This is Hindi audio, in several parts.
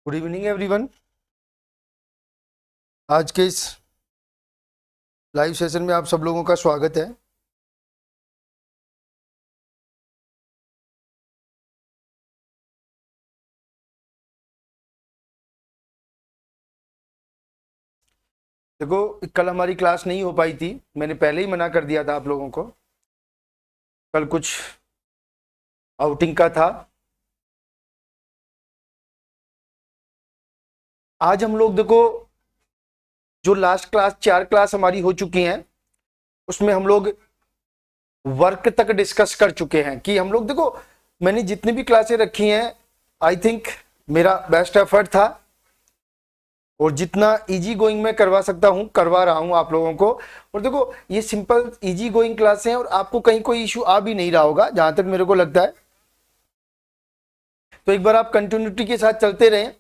Good evening everyone. आज के इस लाइव सेशन में आप सब लोगों का स्वागत है। देखो, कल हमारी क्लास नहीं हो पाई थी। मैंने पहले ही मना कर दिया था आप लोगों को। कल कुछ आउटिंग का था। आज हम लोग देखो, जो लास्ट क्लास 4 क्लास हमारी हो चुकी हैं उसमें हम लोग वर्क तक डिस्कस कर चुके हैं कि हम लोग देखो, मैंने जितनी भी क्लासें रखी हैं आई थिंक मेरा बेस्ट एफर्ट था और जितना इजी गोइंग में करवा सकता हूं करवा रहा हूं आप लोगों को। और देखो, ये सिंपल इजी गोइंग क्लासें हैं और आपको कहीं कोई इशू आ भी नहीं रहा होगा जहां तक मेरे को लगता है। तो एक बार आप कंटिन्यूटी के साथ चलते रहें।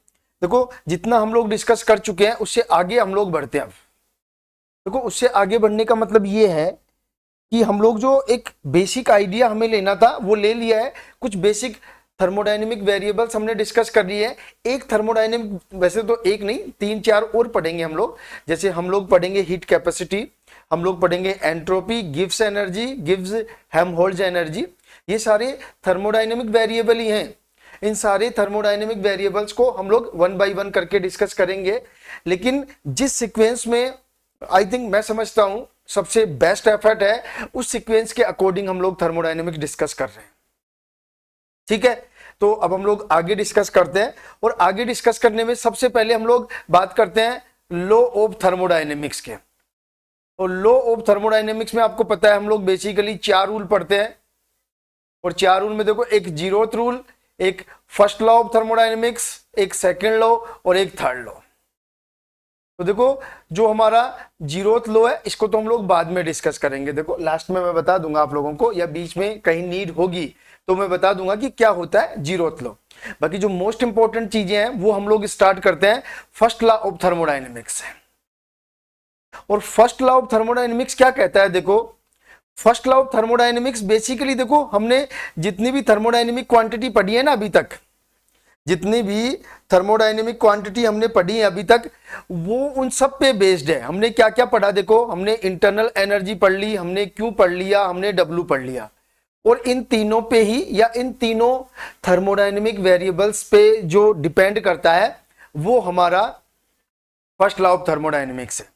देखो, जितना हम लोग डिस्कस कर चुके हैं उससे आगे हम लोग बढ़ते हैं। अब देखो, उससे आगे बढ़ने का मतलब ये है कि हम लोग जो एक बेसिक आइडिया हमें लेना था वो ले लिया है। कुछ बेसिक थर्मोडायनेमिक वेरिएबल्स हमने डिस्कस कर लिए हैं। एक थर्मोडायनेमिक, वैसे तो एक नहीं 3-4 और पढ़ेंगे हम लोग। जैसे हम लोग पढ़ेंगे हीट कैपेसिटी, हम लोग पढ़ेंगे entropy, gives energy, gives Helmholtz energy. ये सारे थर्मोडायनेमिक वेरिएबल ही हैं। इन सारे थर्मोडायनेमिक वेरिएबल्स को हम लोग 1 बाय 1 करके डिस्कस करेंगे। लेकिन जिस सीक्वेंस में आई थिंक मैं समझता हूं सबसे बेस्ट एफर्ट है, उस सीक्वेंस के अकॉर्डिंग हम लोग थर्मोडायनेमिक्स डिस्कस कर रहे हैं। ठीक है, तो अब हम लोग आगे डिस्कस करते हैं। और आगे डिस्कस करने में सबसे पहले हम लोग बात करते हैं लॉ ऑफ थर्मोडायनेमिक्स के। और लॉ ऑफ थर्मोडायनेमिक्स में आपको पता है हम लोग बेसिकली 4 रूल पढ़ते हैं। और 4 रूल में देखो, एक जीरोथ रूल, एक फर्स्ट लॉ ऑफ थर्मोडायनेमिक्स, एक सेकेंड लॉ और एक थर्ड लॉ। तो देखो, जो हमारा जीरोथ लो है इसको तो हम लोग बाद में डिस्कस करेंगे। देखो, लास्ट में मैं बता दूंगा आप लोगों को, या बीच में कहीं नीड होगी तो मैं बता दूंगा कि क्या होता है जीरोथ लो। बाकी जो मोस्ट इंपॉर्टेंट चीजें हैं वो हम लोग स्टार्ट करते हैं फर्स्ट लॉ ऑफ थर्मोडायनेमिक्स से। और फर्स्ट लॉ ऑफ थर्मोडायनेमिक्स क्या कहता है? देखो, first law of thermodynamics basically, देखो हमने जितनी भी थर्मोडायनेमिक क्वांटिटी पढ़ी है ना अभी तक, जितनी भी थर्मोडायनेमिक क्वांटिटी हमने पढ़ी है अभी तक, वो उन सब पे बेस्ड है। हमने क्या क्या पढ़ा? देखो, हमने इंटरनल एनर्जी पढ़ ली, हमने क्यू पढ़ लिया, हमने डब्ल्यू पढ़ लिया। और इन तीनों पे ही, या इन तीनों थर्मोडायनेमिक वेरिएबल्स पे जो डिपेंड करता है वो हमारा फर्स्ट लॉ ऑफ थर्मोडायनेमिक्स है।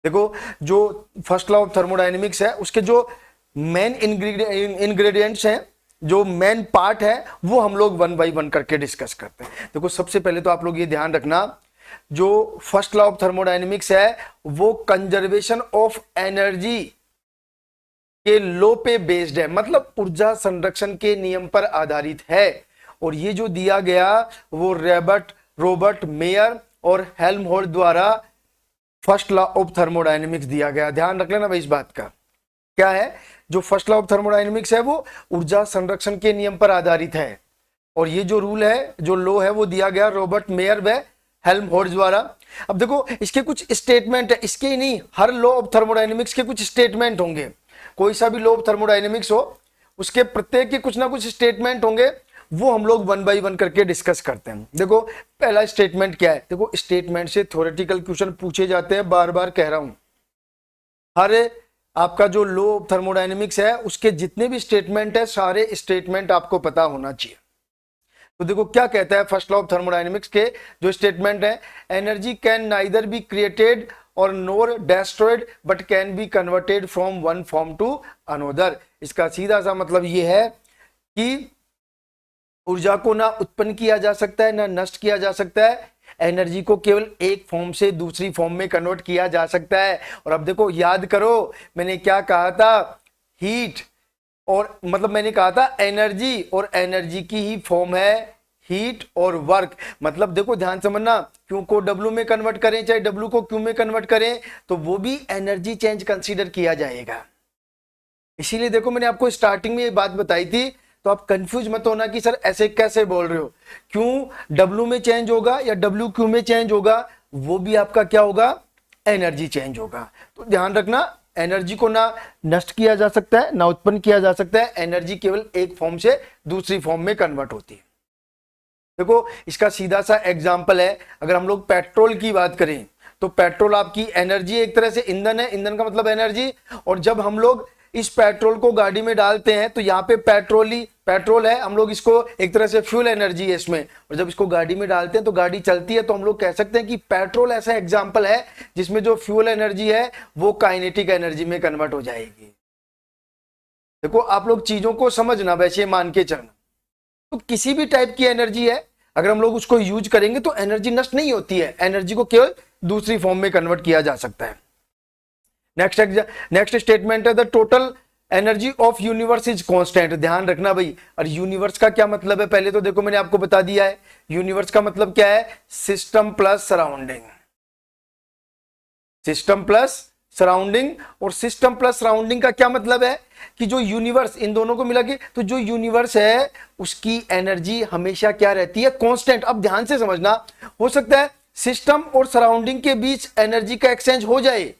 देखो, जो फर्स्ट लॉ ऑफ थर्मोडायनेमिक्स है उसके जो मेन इंग्रेडिएंट्स हैं, जो मेन पार्ट है, वो हम लोग 1 बाय 1 करके डिस्कस करते हैं। देखो, सबसे पहले तो आप लोग ये ध्यान रखना, जो फर्स्ट लॉ ऑफ थर्मोडायनेमिक्स है वो कंजर्वेशन ऑफ एनर्जी के लॉ पे बेस्ड है, मतलब ऊर्जा संरक्षण के नियम पर आधारित है। और ये जो दिया गया वो रॉबर्ट मेयर और हेल्महोल्ट्ज द्वारा फर्स्ट लॉ ऑफ थर्मोडायनेमिक्स दिया गया। ध्यान रख लेना भाई इस बात का। क्या है? जो फर्स्ट लॉ ऑफ थर्मोडायनेमिक्स है वो ऊर्जा संरक्षण के नियम पर आधारित है। और ये जो रूल है, जो लॉ है, वो दिया गया रॉबर्ट मेयर व हेल्महोल्ट्ज द्वारा। अब देखो, इसके कुछ स्टेटमेंट है, इसके ही नहीं, हर लॉ ऑफ थर्मोडायनेमिक्स के कुछ स्टेटमेंट होंगे। कोई सा भी लॉ ऑफ थर्मोडायनेमिक्स हो, उसके प्रत्येक के कुछ ना कुछ स्टेटमेंट होंगे, वो हम लोग 1 बाय 1 करके डिस्कस करते हैं। देखो, पहला स्टेटमेंट क्या है? देखो, स्टेटमेंट से थ्योरेटिकल क्वेश्चन पूछे जाते हैं, बार बार कह रहा हूं। हर आपका जो लॉ ऑफ थर्मोडायनेमिक्स है उसके जितने भी स्टेटमेंट है, सारे स्टेटमेंट आपको पता होना चाहिए। तो देखो क्या कहता है फर्स्ट लॉ ऑफ थर्मोडायनेमिक्स के जो स्टेटमेंट है, energy can neither be created और nor destroyed but can be converted from one form to another. इसका सीधा सा मतलब ये है कि ऊर्जा को ना उत्पन्न किया जा सकता है ना नष्ट किया जा सकता है। एनर्जी को केवल एक फॉर्म से दूसरी फॉर्म में कन्वर्ट किया जा सकता है। और अब देखो, याद करो मैंने क्या कहा था, हीट, और मतलब मैंने कहा था एनर्जी, और एनर्जी की ही फॉर्म है हीट और वर्क। मतलब देखो, ध्यान समझना, क्यू को डब्ल्यू में कन्वर्ट करें चाहे डब्ल्यू को क्यू में कन्वर्ट करें तो वो भी एनर्जी चेंज कंसीडर किया जाएगा। इसीलिए देखो, मैंने आपको स्टार्टिंग में ये बात बताई थी, तो आप कंफ्यूज मत होना कि सर ऐसे कैसे बोल रहे हो, क्यों डब्ल्यू में चेंज होगा या डब्ल्यू क्यू में चेंज होगा, वो भी आपका क्या होगा, एनर्जी चेंज होगा। तो ध्यान रखना, एनर्जी को ना नष्ट किया जा सकता है ना उत्पन्न किया जा सकता है। एनर्जी केवल एक फॉर्म से दूसरी फॉर्म में कन्वर्ट होती है। देखो इसका सीधा सा एग्जाम्पल है, अगर हम लोग पेट्रोल की बात करें तो पेट्रोल आपकी एनर्जी, एक तरह से ईंधन है, ईंधन का मतलब एनर्जी। और जब हम लोग इस पेट्रोल को गाड़ी में डालते हैं तो यहाँ पे पेट्रोल है, हम लोग इसको एक तरह से फ्यूल एनर्जी है इसमें, और जब इसको गाड़ी में डालते हैं तो गाड़ी चलती है। तो हम लोग कह सकते हैं कि पेट्रोल ऐसा एग्जाम्पल है जिसमें जो फ्यूल एनर्जी है वो काइनेटिक एनर्जी में कन्वर्ट हो जाएगी। देखो आप लोग चीजों को समझना, वैसे मान के चलना। तो किसी भी टाइप की एनर्जी है, अगर हम लोग उसको यूज करेंगे तो एनर्जी नष्ट नहीं होती है, एनर्जी को केवल दूसरी फॉर्म में कन्वर्ट किया जा सकता है। नेक्स्ट स्टेटमेंट है the total energy of universe is constant. ध्यान रखना भाई, और यूनिवर्स का क्या मतलब है पहले तो देखो मैंने आपको बता दिया है। यूनिवर्स का मतलब क्या है? System plus surrounding, system plus surrounding. और सिस्टम प्लस सराउंडिंग का क्या मतलब है कि जो यूनिवर्स, इन दोनों को मिला के तो जो यूनिवर्स है उसकी एनर्जी हमेशा क्या रहती है? कांस्टेंट। अब ध्यान से समझना, हो सकता है सिस्टम और सराउंडिंग के बीच एनर्जी का एक्सचेंज हो जाए,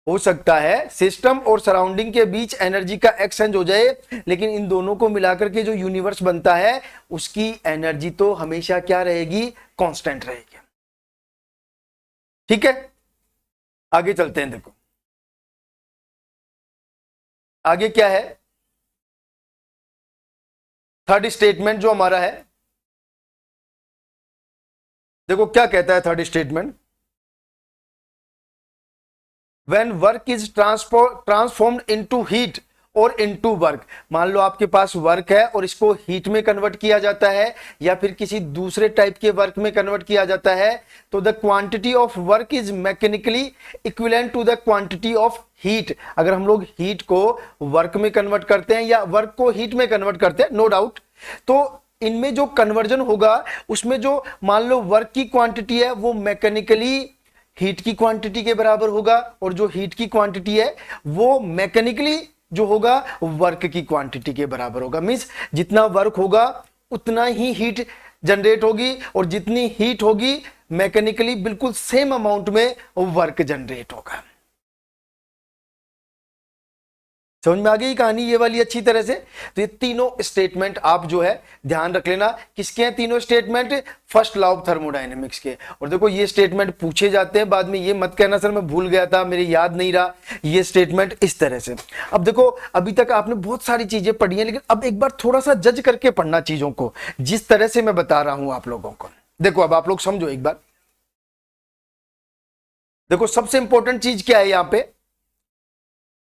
हो सकता है सिस्टम और सराउंडिंग के बीच एनर्जी का एक्सचेंज हो जाए, लेकिन इन दोनों को मिलाकर के जो यूनिवर्स बनता है उसकी एनर्जी तो हमेशा क्या रहेगी? कांस्टेंट रहेगी। ठीक है, आगे चलते हैं। देखो आगे क्या है, थर्ड स्टेटमेंट जो हमारा है, देखो क्या कहता है third statement. When work is transformed into heat और into work, मान लो आपके पास वर्क है और इसको हीट में कन्वर्ट किया जाता है या फिर किसी दूसरे टाइप के वर्क में कन्वर्ट किया जाता है, तो the quantity of work is mechanically equivalent to the quantity of heat. अगर हम लोग हीट को वर्क में कन्वर्ट करते हैं या वर्क को हीट में कन्वर्ट करते हैं, नो डाउट, तो इनमें जो कन्वर्जन होगा उसमें जो मान लो वर्क की क्वांटिटी है वो मैकेनिकली हीट की क्वांटिटी के बराबर होगा, और जो हीट की क्वांटिटी है वो मैकेनिकली जो होगा वर्क की क्वांटिटी के बराबर होगा। मींस जितना वर्क होगा उतना ही हीट जनरेट होगी, और जितनी हीट होगी मैकेनिकली बिल्कुल सेम अमाउंट में वर्क जनरेट होगा। समझ में आ गई कहानी ये वाली अच्छी तरह से? तो ये तीनों स्टेटमेंट आप जो है ध्यान रख लेना। किसके हैं तीनों statement? First law of thermodynamics के। और देखो ये स्टेटमेंट पूछे जाते हैं, बाद में ये मत कहना सर मैं भूल गया था, मेरे याद नहीं रहा। ये स्टेटमेंट इस तरह से। अब देखो अभी तक आपने बहुत सारी चीजें पढ़ी हैं, लेकिन अब एक बार थोड़ा सा जज करके पढ़ना चीजों को, जिस तरह से मैं बता रहा हूं आप लोगों को। देखो अब आप लोग समझो एक बार। देखो सबसे इंपॉर्टेंट चीज क्या है यहां पे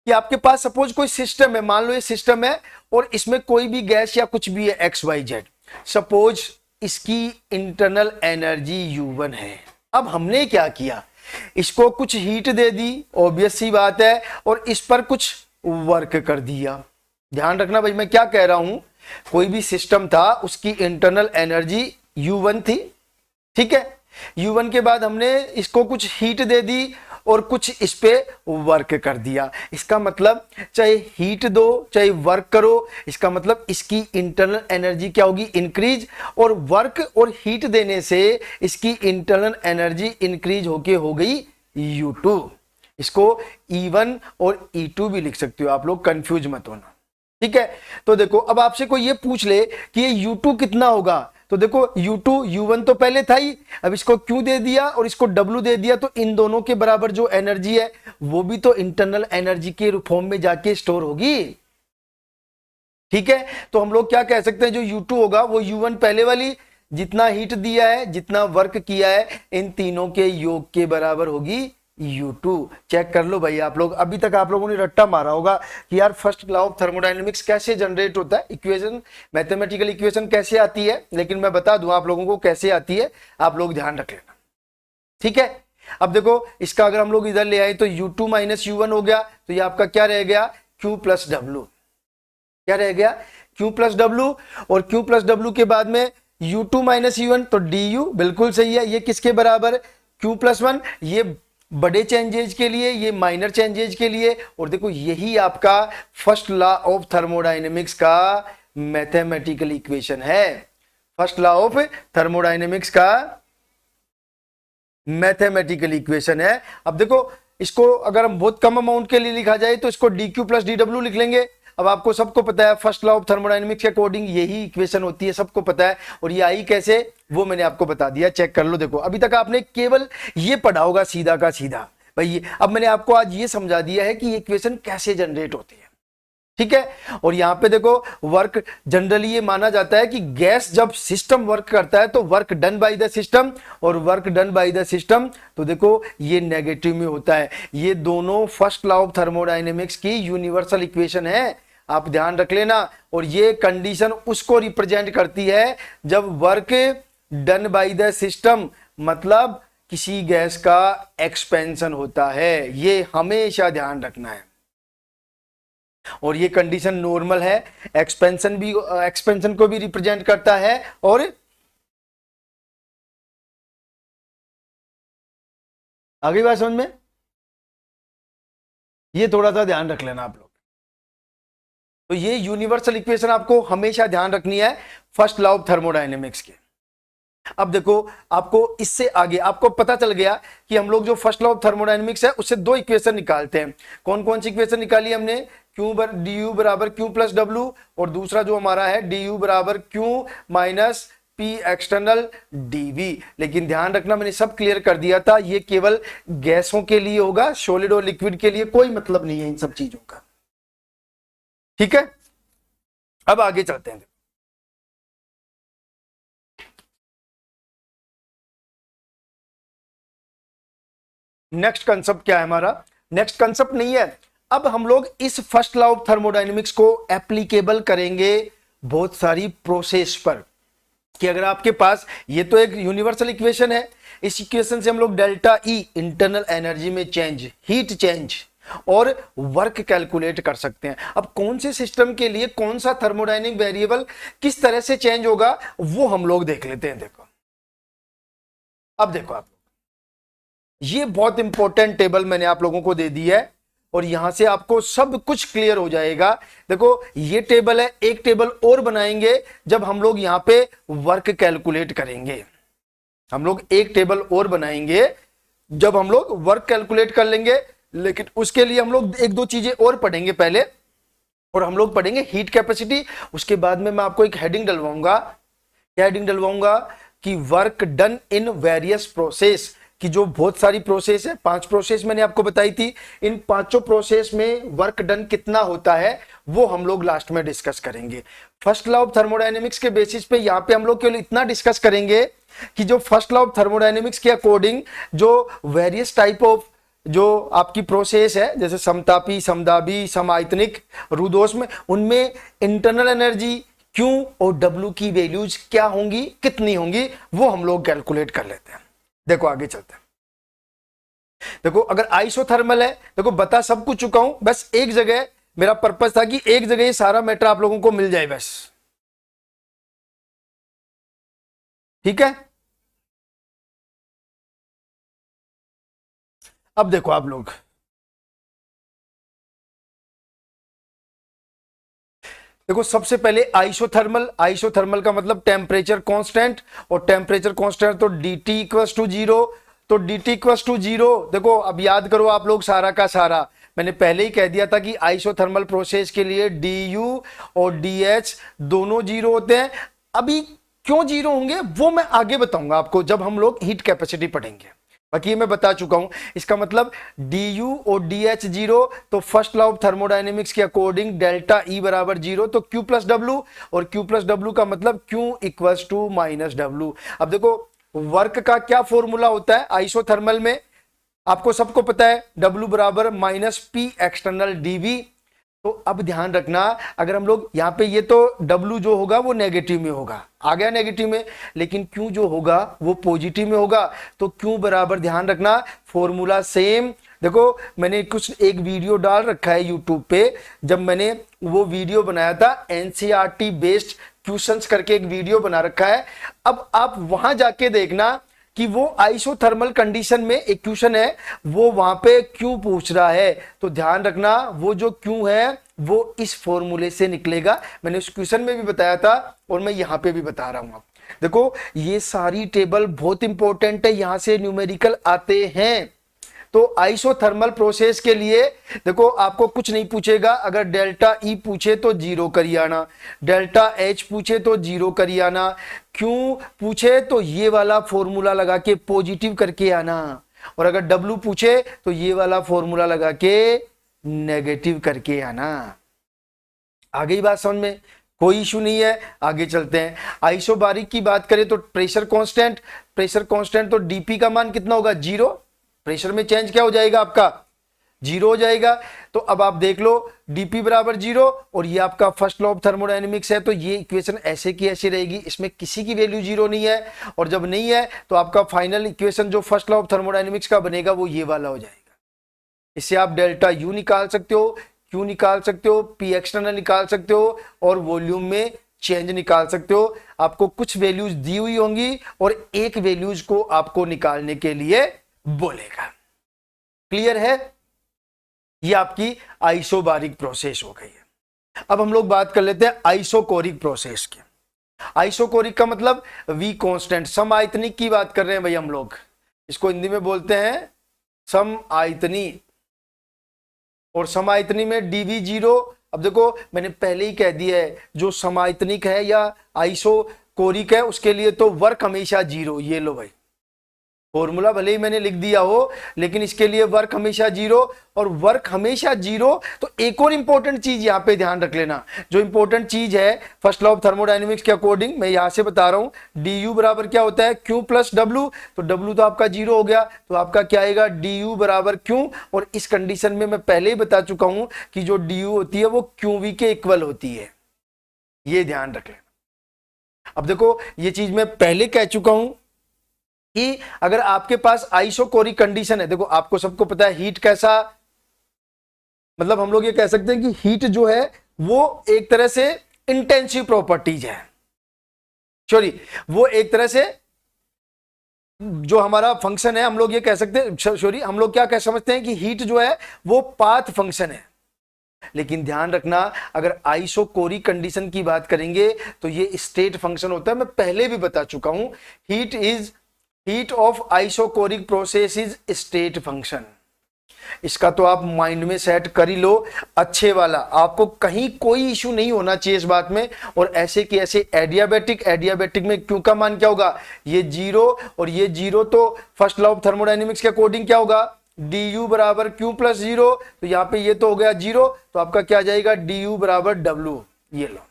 कि आपके पास सपोज कोई सिस्टम है, मान लो ये सिस्टम है और इसमें कोई भी गैस या कुछ भी है एक्स वाई जेड। सपोज इसकी इंटरनल एनर्जी U1 है। अब हमने क्या किया, इसको कुछ हीट दे दी, ऑब्वियस सी बात है, और इस पर कुछ वर्क कर दिया। ध्यान रखना भाई मैं क्या कह रहा हूं, कोई भी सिस्टम था उसकी इंटरनल एनर्जी U1 थी, ठीक है। U1 के बाद हमने इसको कुछ हीट दे दी और कुछ इस पे वर्क कर दिया। इसका मतलब चाहे हीट दो चाहे वर्क करो, इसका मतलब इसकी इंटरनल एनर्जी क्या होगी? इंक्रीज। और वर्क और हीट देने से इसकी इंटरनल एनर्जी इंक्रीज होके हो गई U2। इसको E1 और E2 भी लिख सकते हो आप लोग, कंफ्यूज मत होना, ठीक है। तो देखो अब आपसे कोई ये पूछ ले कि ये U2 कितना होगा, तो देखो U2 U1 तो पहले था ही, अब इसको Q दे दिया और इसको W दे दिया, तो इन दोनों के बराबर जो एनर्जी है वो भी तो इंटरनल एनर्जी के फॉर्म में जाके स्टोर होगी, ठीक है। तो हम लोग क्या कह सकते हैं, जो U2 होगा वो U1 पहले वाली जितना हीट दिया है जितना वर्क किया है इन तीनों के योग के बराबर होगी U2। चेक कर लो भाई आप लोग। अभी तक आप लोगों ने रट्टा मारा होगा कि यार फर्स्ट लॉ ऑफ थर्मोडायनेमिक्स कैसे जनरेट होता है, इक्वेशन, मैथमेटिकल इक्वेशन कैसे आती है, लेकिन मैं बता दूं आप लोगों को कैसे आती है, आप लोग ध्यान रख लेना, ठीक है। अब देखो इसका अगर हम लोग इधर ले आए तो U2 माइनस U1 हो गया, तो ये आपका क्या रह गया? Q plus W। क्या रह गया? Q plus W। और Q प्लस W के बाद में U2 माइनस U1, तो DU बिल्कुल सही है। ये किसके बराबर? Q plus 1। ये बड़े चेंजेज के लिए, ये माइनर चेंजेज के लिए। और देखो यही आपका फर्स्ट लॉ ऑफ थर्मोडायनेमिक्स का मैथमेटिकल इक्वेशन है। फर्स्ट लॉ ऑफ थर्मोडायनेमिक्स का मैथमेटिकल इक्वेशन है। अब देखो इसको अगर हम बहुत कम अमाउंट के लिए लिखा जाए तो इसको DQ प्लस DW लिख लेंगे। अब आपको सबको पता है फर्स्ट लॉ ऑफ थर्मोडायनेमिक्स के अकॉर्डिंग यही इक्वेशन होती है, सबको पता है। और ये आई कैसे, वो मैंने आपको बता दिया, चेक कर लो। देखो अभी तक आपने केवल ये पढ़ा होगा सीधा का सीधा भाई, अब मैंने आपको आज ये समझा दिया है कि ये इक्वेशन कैसे जनरेट होती है, ठीक है। और यहां पे देखो वर्क जनरली ये माना जाता है कि गैस जब सिस्टम वर्क करता है तो work done by the system, और work done by the system तो देखो ये नेगेटिव में होता है। ये दोनों फर्स्ट लॉ ऑफ थर्मोडायनेमिक्स की यूनिवर्सल इक्वेशन है, आप ध्यान रख लेना। और ये कंडीशन उसको रिप्रेजेंट करती है जब work done by the system मतलब किसी गैस का एक्सपेंशन होता है, ये हमेशा ध्यान रखना है। और ये कंडीशन नॉर्मल है, एक्सपेंशन को भी रिप्रेजेंट करता है। और आगे बात समझ में, ये थोड़ा सा ध्यान रख लेना आप लोग। तो ये यूनिवर्सल इक्वेशन आपको हमेशा ध्यान रखनी है फर्स्ट लॉ ऑफ थर्मोडायनेमिक्स के। अब देखो आपको इससे आगे आपको पता चल गया कि हम लोग जो फर्स्ट लॉ ऑफ थर्मोडायनेमिक्स है उससे दो इक्वेशन निकालते हैं। कौन कौन सी इक्वेशन निकाली हमने, डी यू बराबर क्यू प्लस डब्ल्यू, और दूसरा जो हमारा है डी यू बराबर Q minus P external DV. लेकिन ध्यान रखना मैंने सब क्लियर कर दिया था, ये केवल गैसों के लिए होगा, सॉलिड और लिक्विड के लिए कोई मतलब नहीं है इन सब चीजों का, ठीक है। अब आगे चलते हैं। नेक्स्ट कंसेप्ट क्या है हमारा, नेक्स्ट कंसेप्ट नहीं है, अब हम लोग इस फर्स्ट लॉ ऑफ थर्मोडायनेमिक्स को एप्लीकेबल करेंगे बहुत सारी प्रोसेस पर। कि अगर आपके पास ये तो एक यूनिवर्सल इक्वेशन है, इस इक्वेशन से हम लोग डेल्टा ई इंटरनल एनर्जी में चेंज, हीट चेंज और वर्क कैलकुलेट कर सकते हैं। अब कौन से सिस्टम के लिए कौन सा थर्मोडायनेमिक वेरिएबल किस तरह से चेंज होगा वो हम लोग देख लेते हैं। देखो अब देखो आप, ये बहुत इंपॉर्टेंट टेबल मैंने आप लोगों को दे दी है और यहां से आपको सब कुछ क्लियर हो जाएगा। देखो ये टेबल है, एक टेबल और बनाएंगे जब हम लोग यहां पे वर्क कैलकुलेट करेंगे। हम लोग एक टेबल और बनाएंगे जब हम लोग वर्क कैलकुलेट कर लेंगे, लेकिन उसके लिए हम लोग एक दो चीजें और पढ़ेंगे पहले, और हम लोग पढ़ेंगे हीट कैपेसिटी। उसके बाद में मैं आपको एक हेडिंग डलवाऊंगा, क्या हेडिंग डलवाऊंगा कि work done in various process, कि जो बहुत सारी प्रोसेस है, 5 प्रोसेस मैंने आपको बताई थी, इन पांचों प्रोसेस में वर्क डन कितना होता है वो हम लोग लास्ट में डिस्कस करेंगे। फर्स्ट लॉ ऑफ थर्मोडायनेमिक्स के बेसिस पे यहाँ पे हम लोग केवल इतना डिस्कस करेंगे कि जो फर्स्ट लॉ ऑफ थर्मोडायनेमिक्स के अकॉर्डिंग जो वेरियस टाइप ऑफ जो आपकी प्रोसेस है, जैसे समतापी, समदाबी, समायतनिक, रुदोष्म, उनमें इंटरनल एनर्जी Q और W की वैल्यूज क्या होंगी, कितनी होंगी, वो हम लोग कैलकुलेट कर लेते हैं। देखो आगे चलते हैं। देखो अगर आइसोथर्मल है, देखो बता सब कुछ चुका हूं, बस एक जगह मेरा पर्पस था कि एक जगह ये सारा मैटर आप लोगों को मिल जाए बस, ठीक है। अब देखो आप लोग, देखो सबसे पहले आइसोथर्मल, आइसोथर्मल का मतलब टेम्परेचर कांस्टेंट, और टेम्परेचर कांस्टेंट तो dt इक्वल्स टू 0, तो dt इक्वल्स टू 0। देखो अब याद करो आप लोग सारा का सारा, मैंने पहले ही कह दिया था कि आइसोथर्मल प्रोसेस के लिए du और dh दोनों 0 होते हैं। अभी क्यों 0 होंगे वो मैं आगे बताऊंगा आपको जब हम लोग हीट कैपेसिटी पढ़ेंगे, बाकी मैं बता चुका हूं। इसका मतलब du और dh 0, तो फर्स्ट लॉ ऑफ थर्मोडायनेमिक्स के अकॉर्डिंग डेल्टा E बराबर 0, तो Q प्लस डब्ल्यू, और Q प्लस डब्ल्यू का मतलब Q equals to minus W. अब देखो वर्क का क्या फॉर्मूला होता है आइसोथर्मल में, आपको सबको पता है, W बराबर माइनस पी एक्सटर्नल डीवी। तो अब ध्यान रखना, अगर हम लोग यहाँ पे, ये तो W जो होगा वो नेगेटिव में होगा, आ गया नेगेटिव में, लेकिन Q जो होगा वो पॉजिटिव में होगा, तो Q बराबर ध्यान रखना फॉर्मूला सेम। देखो मैंने कुछ एक वीडियो डाल रखा है यूट्यूब पे, जब मैंने वो वीडियो बनाया था एनसीईआरटी बेस्ड क्वेश्चंस करके एक वीडियो बना रखा है, अब आप वहां जाके देखना कि वो आइसोथर्मल कंडीशन में एक क्वेश्चन है, वो वहां पे क्यों पूछ रहा है। तो ध्यान रखना वो जो क्यों है वो इस फॉर्मूले से निकलेगा, मैंने उस क्वेश्चन में भी बताया था और मैं यहां पे भी बता रहा हूं। देखो ये सारी टेबल बहुत इंपॉर्टेंट है, यहां से न्यूमेरिकल आते हैं, तो आइसोथर्मल प्रोसेस के लिए देखो आपको कुछ नहीं पूछेगा, अगर डेल्टा ई पूछे तो 0 करिए आना, डेल्टा एच पूछे तो 0 करिए आना, क्यों पूछे तो ये वाला फॉर्मूला लगा के पॉजिटिव करके आना, और अगर डब्ल्यू पूछे तो ये वाला फॉर्मूला लगा के नेगेटिव करके आना। आ गई बात समझ में? कोई इशू नहीं है, आगे चलते हैं। आइसोबारिक की बात करें तो प्रेशर कांस्टेंट तो डीपी का मान कितना होगा? 0। प्रेशर में चेंज क्या हो जाएगा आपका? 0 हो जाएगा। तो अब आप देख लो डीपी बराबर 0, और ये आपका फर्स्ट लॉ ऑफ थर्मोडायनेमिक्स है, तो ये इक्वेशन ऐसे की ऐसे रहेगी, इसमें किसी की वैल्यू 0 नहीं है, और जब नहीं है तो आपका फाइनल इक्वेशन जो फर्स्ट लॉ ऑफ थर्मोडायनेमिक्स का बनेगा वो ये वाला हो जाएगा। इससे आप डेल्टा यू निकाल सकते हो, क्यू निकाल सकते हो, पी एक्सटर्नल निकाल सकते हो, और वॉल्यूम में चेंज निकाल सकते हो। आपको कुछ वैल्यूज दी हुई होंगी और एक वैल्यूज को आपको निकालने के लिए बोलेगा। क्लियर है? ये आपकी आइसोबारिक प्रोसेस हो गई है। अब हम लोग बात कर लेते हैं आइसोकोरिक प्रोसेस की। आइसोकोरिक का मतलब वी कांस्टेंट, समआयतनिक की बात कर रहे हैं भाई हम लोग। इसको हिंदी में बोलते हैं समआयतनी, और समआयतनी में डीवी 0। अब देखो मैंने पहले ही कह दिया है, जो समआयतनिक है या आइसोकोरिक है उसके लिए तो वर्क हमेशा 0। ये लो भाई, फॉर्मूला भले ही मैंने लिख दिया हो लेकिन इसके लिए वर्क हमेशा 0, और वर्क हमेशा 0। तो एक और इंपॉर्टेंट चीज यहां पे ध्यान रख लेना, जो इंपॉर्टेंट चीज है फर्स्ट लॉ ऑफ थर्मोडायनेमिक्स के अकॉर्डिंग मैं यहां से बता रहा हूं, डी यू बराबर क्या होता है? Q plus W. तो डब्ल्यू तो आपका 0 हो गया, तो आपका क्या आएगा? डी यू बराबर क्यू। और इस कंडीशन में मैं पहले ही बता चुका हूं कि जो डी यू होती है वो क्यू वी के इक्वल होती है, ये ध्यान रख लेना। अब देखो ये चीज मैं पहले कह चुका हूं कि अगर आपके पास आइसोकोरिक कंडीशन है, देखो आपको सबको पता है हीट कैसा, मतलब हम लोग ये कह सकते हैं कि हीट जो है वो एक तरह से इंटेंसिव प्रॉपर्टीज है, सॉरी वो एक तरह से जो हमारा फंक्शन है, हम लोग ये कह सकते हैं, सॉरी हम लोग क्या कह समझते हैं कि हीट जो है वो पाथ फंक्शन है। लेकिन ध्यान रखना, अगर आइसोकोरिक कंडीशन की बात करेंगे तो ये स्टेट फंक्शन होता है। मैं पहले भी बता चुका हूं, heat of isochoric process is state function. इसका तो आप माइंड में सेट कर ही लो अच्छे वाला, आपको कहीं कोई इशू नहीं होना चाहिए इस बात में। और ऐसे कि ऐसे एडियाबैटिक में क्यू का मान क्या होगा? ये 0, और ये 0 तो फर्स्ट लॉ ऑफ थर्मोडायनेमिक्स के अकॉर्डिंग क्या होगा? डी यू बराबर क्यू प्लस 0। तो यहाँ पे ये तो हो गया 0, तो आपका क्या आ जाएगा? डी यू बराबर डब्ल्यू। ये लो,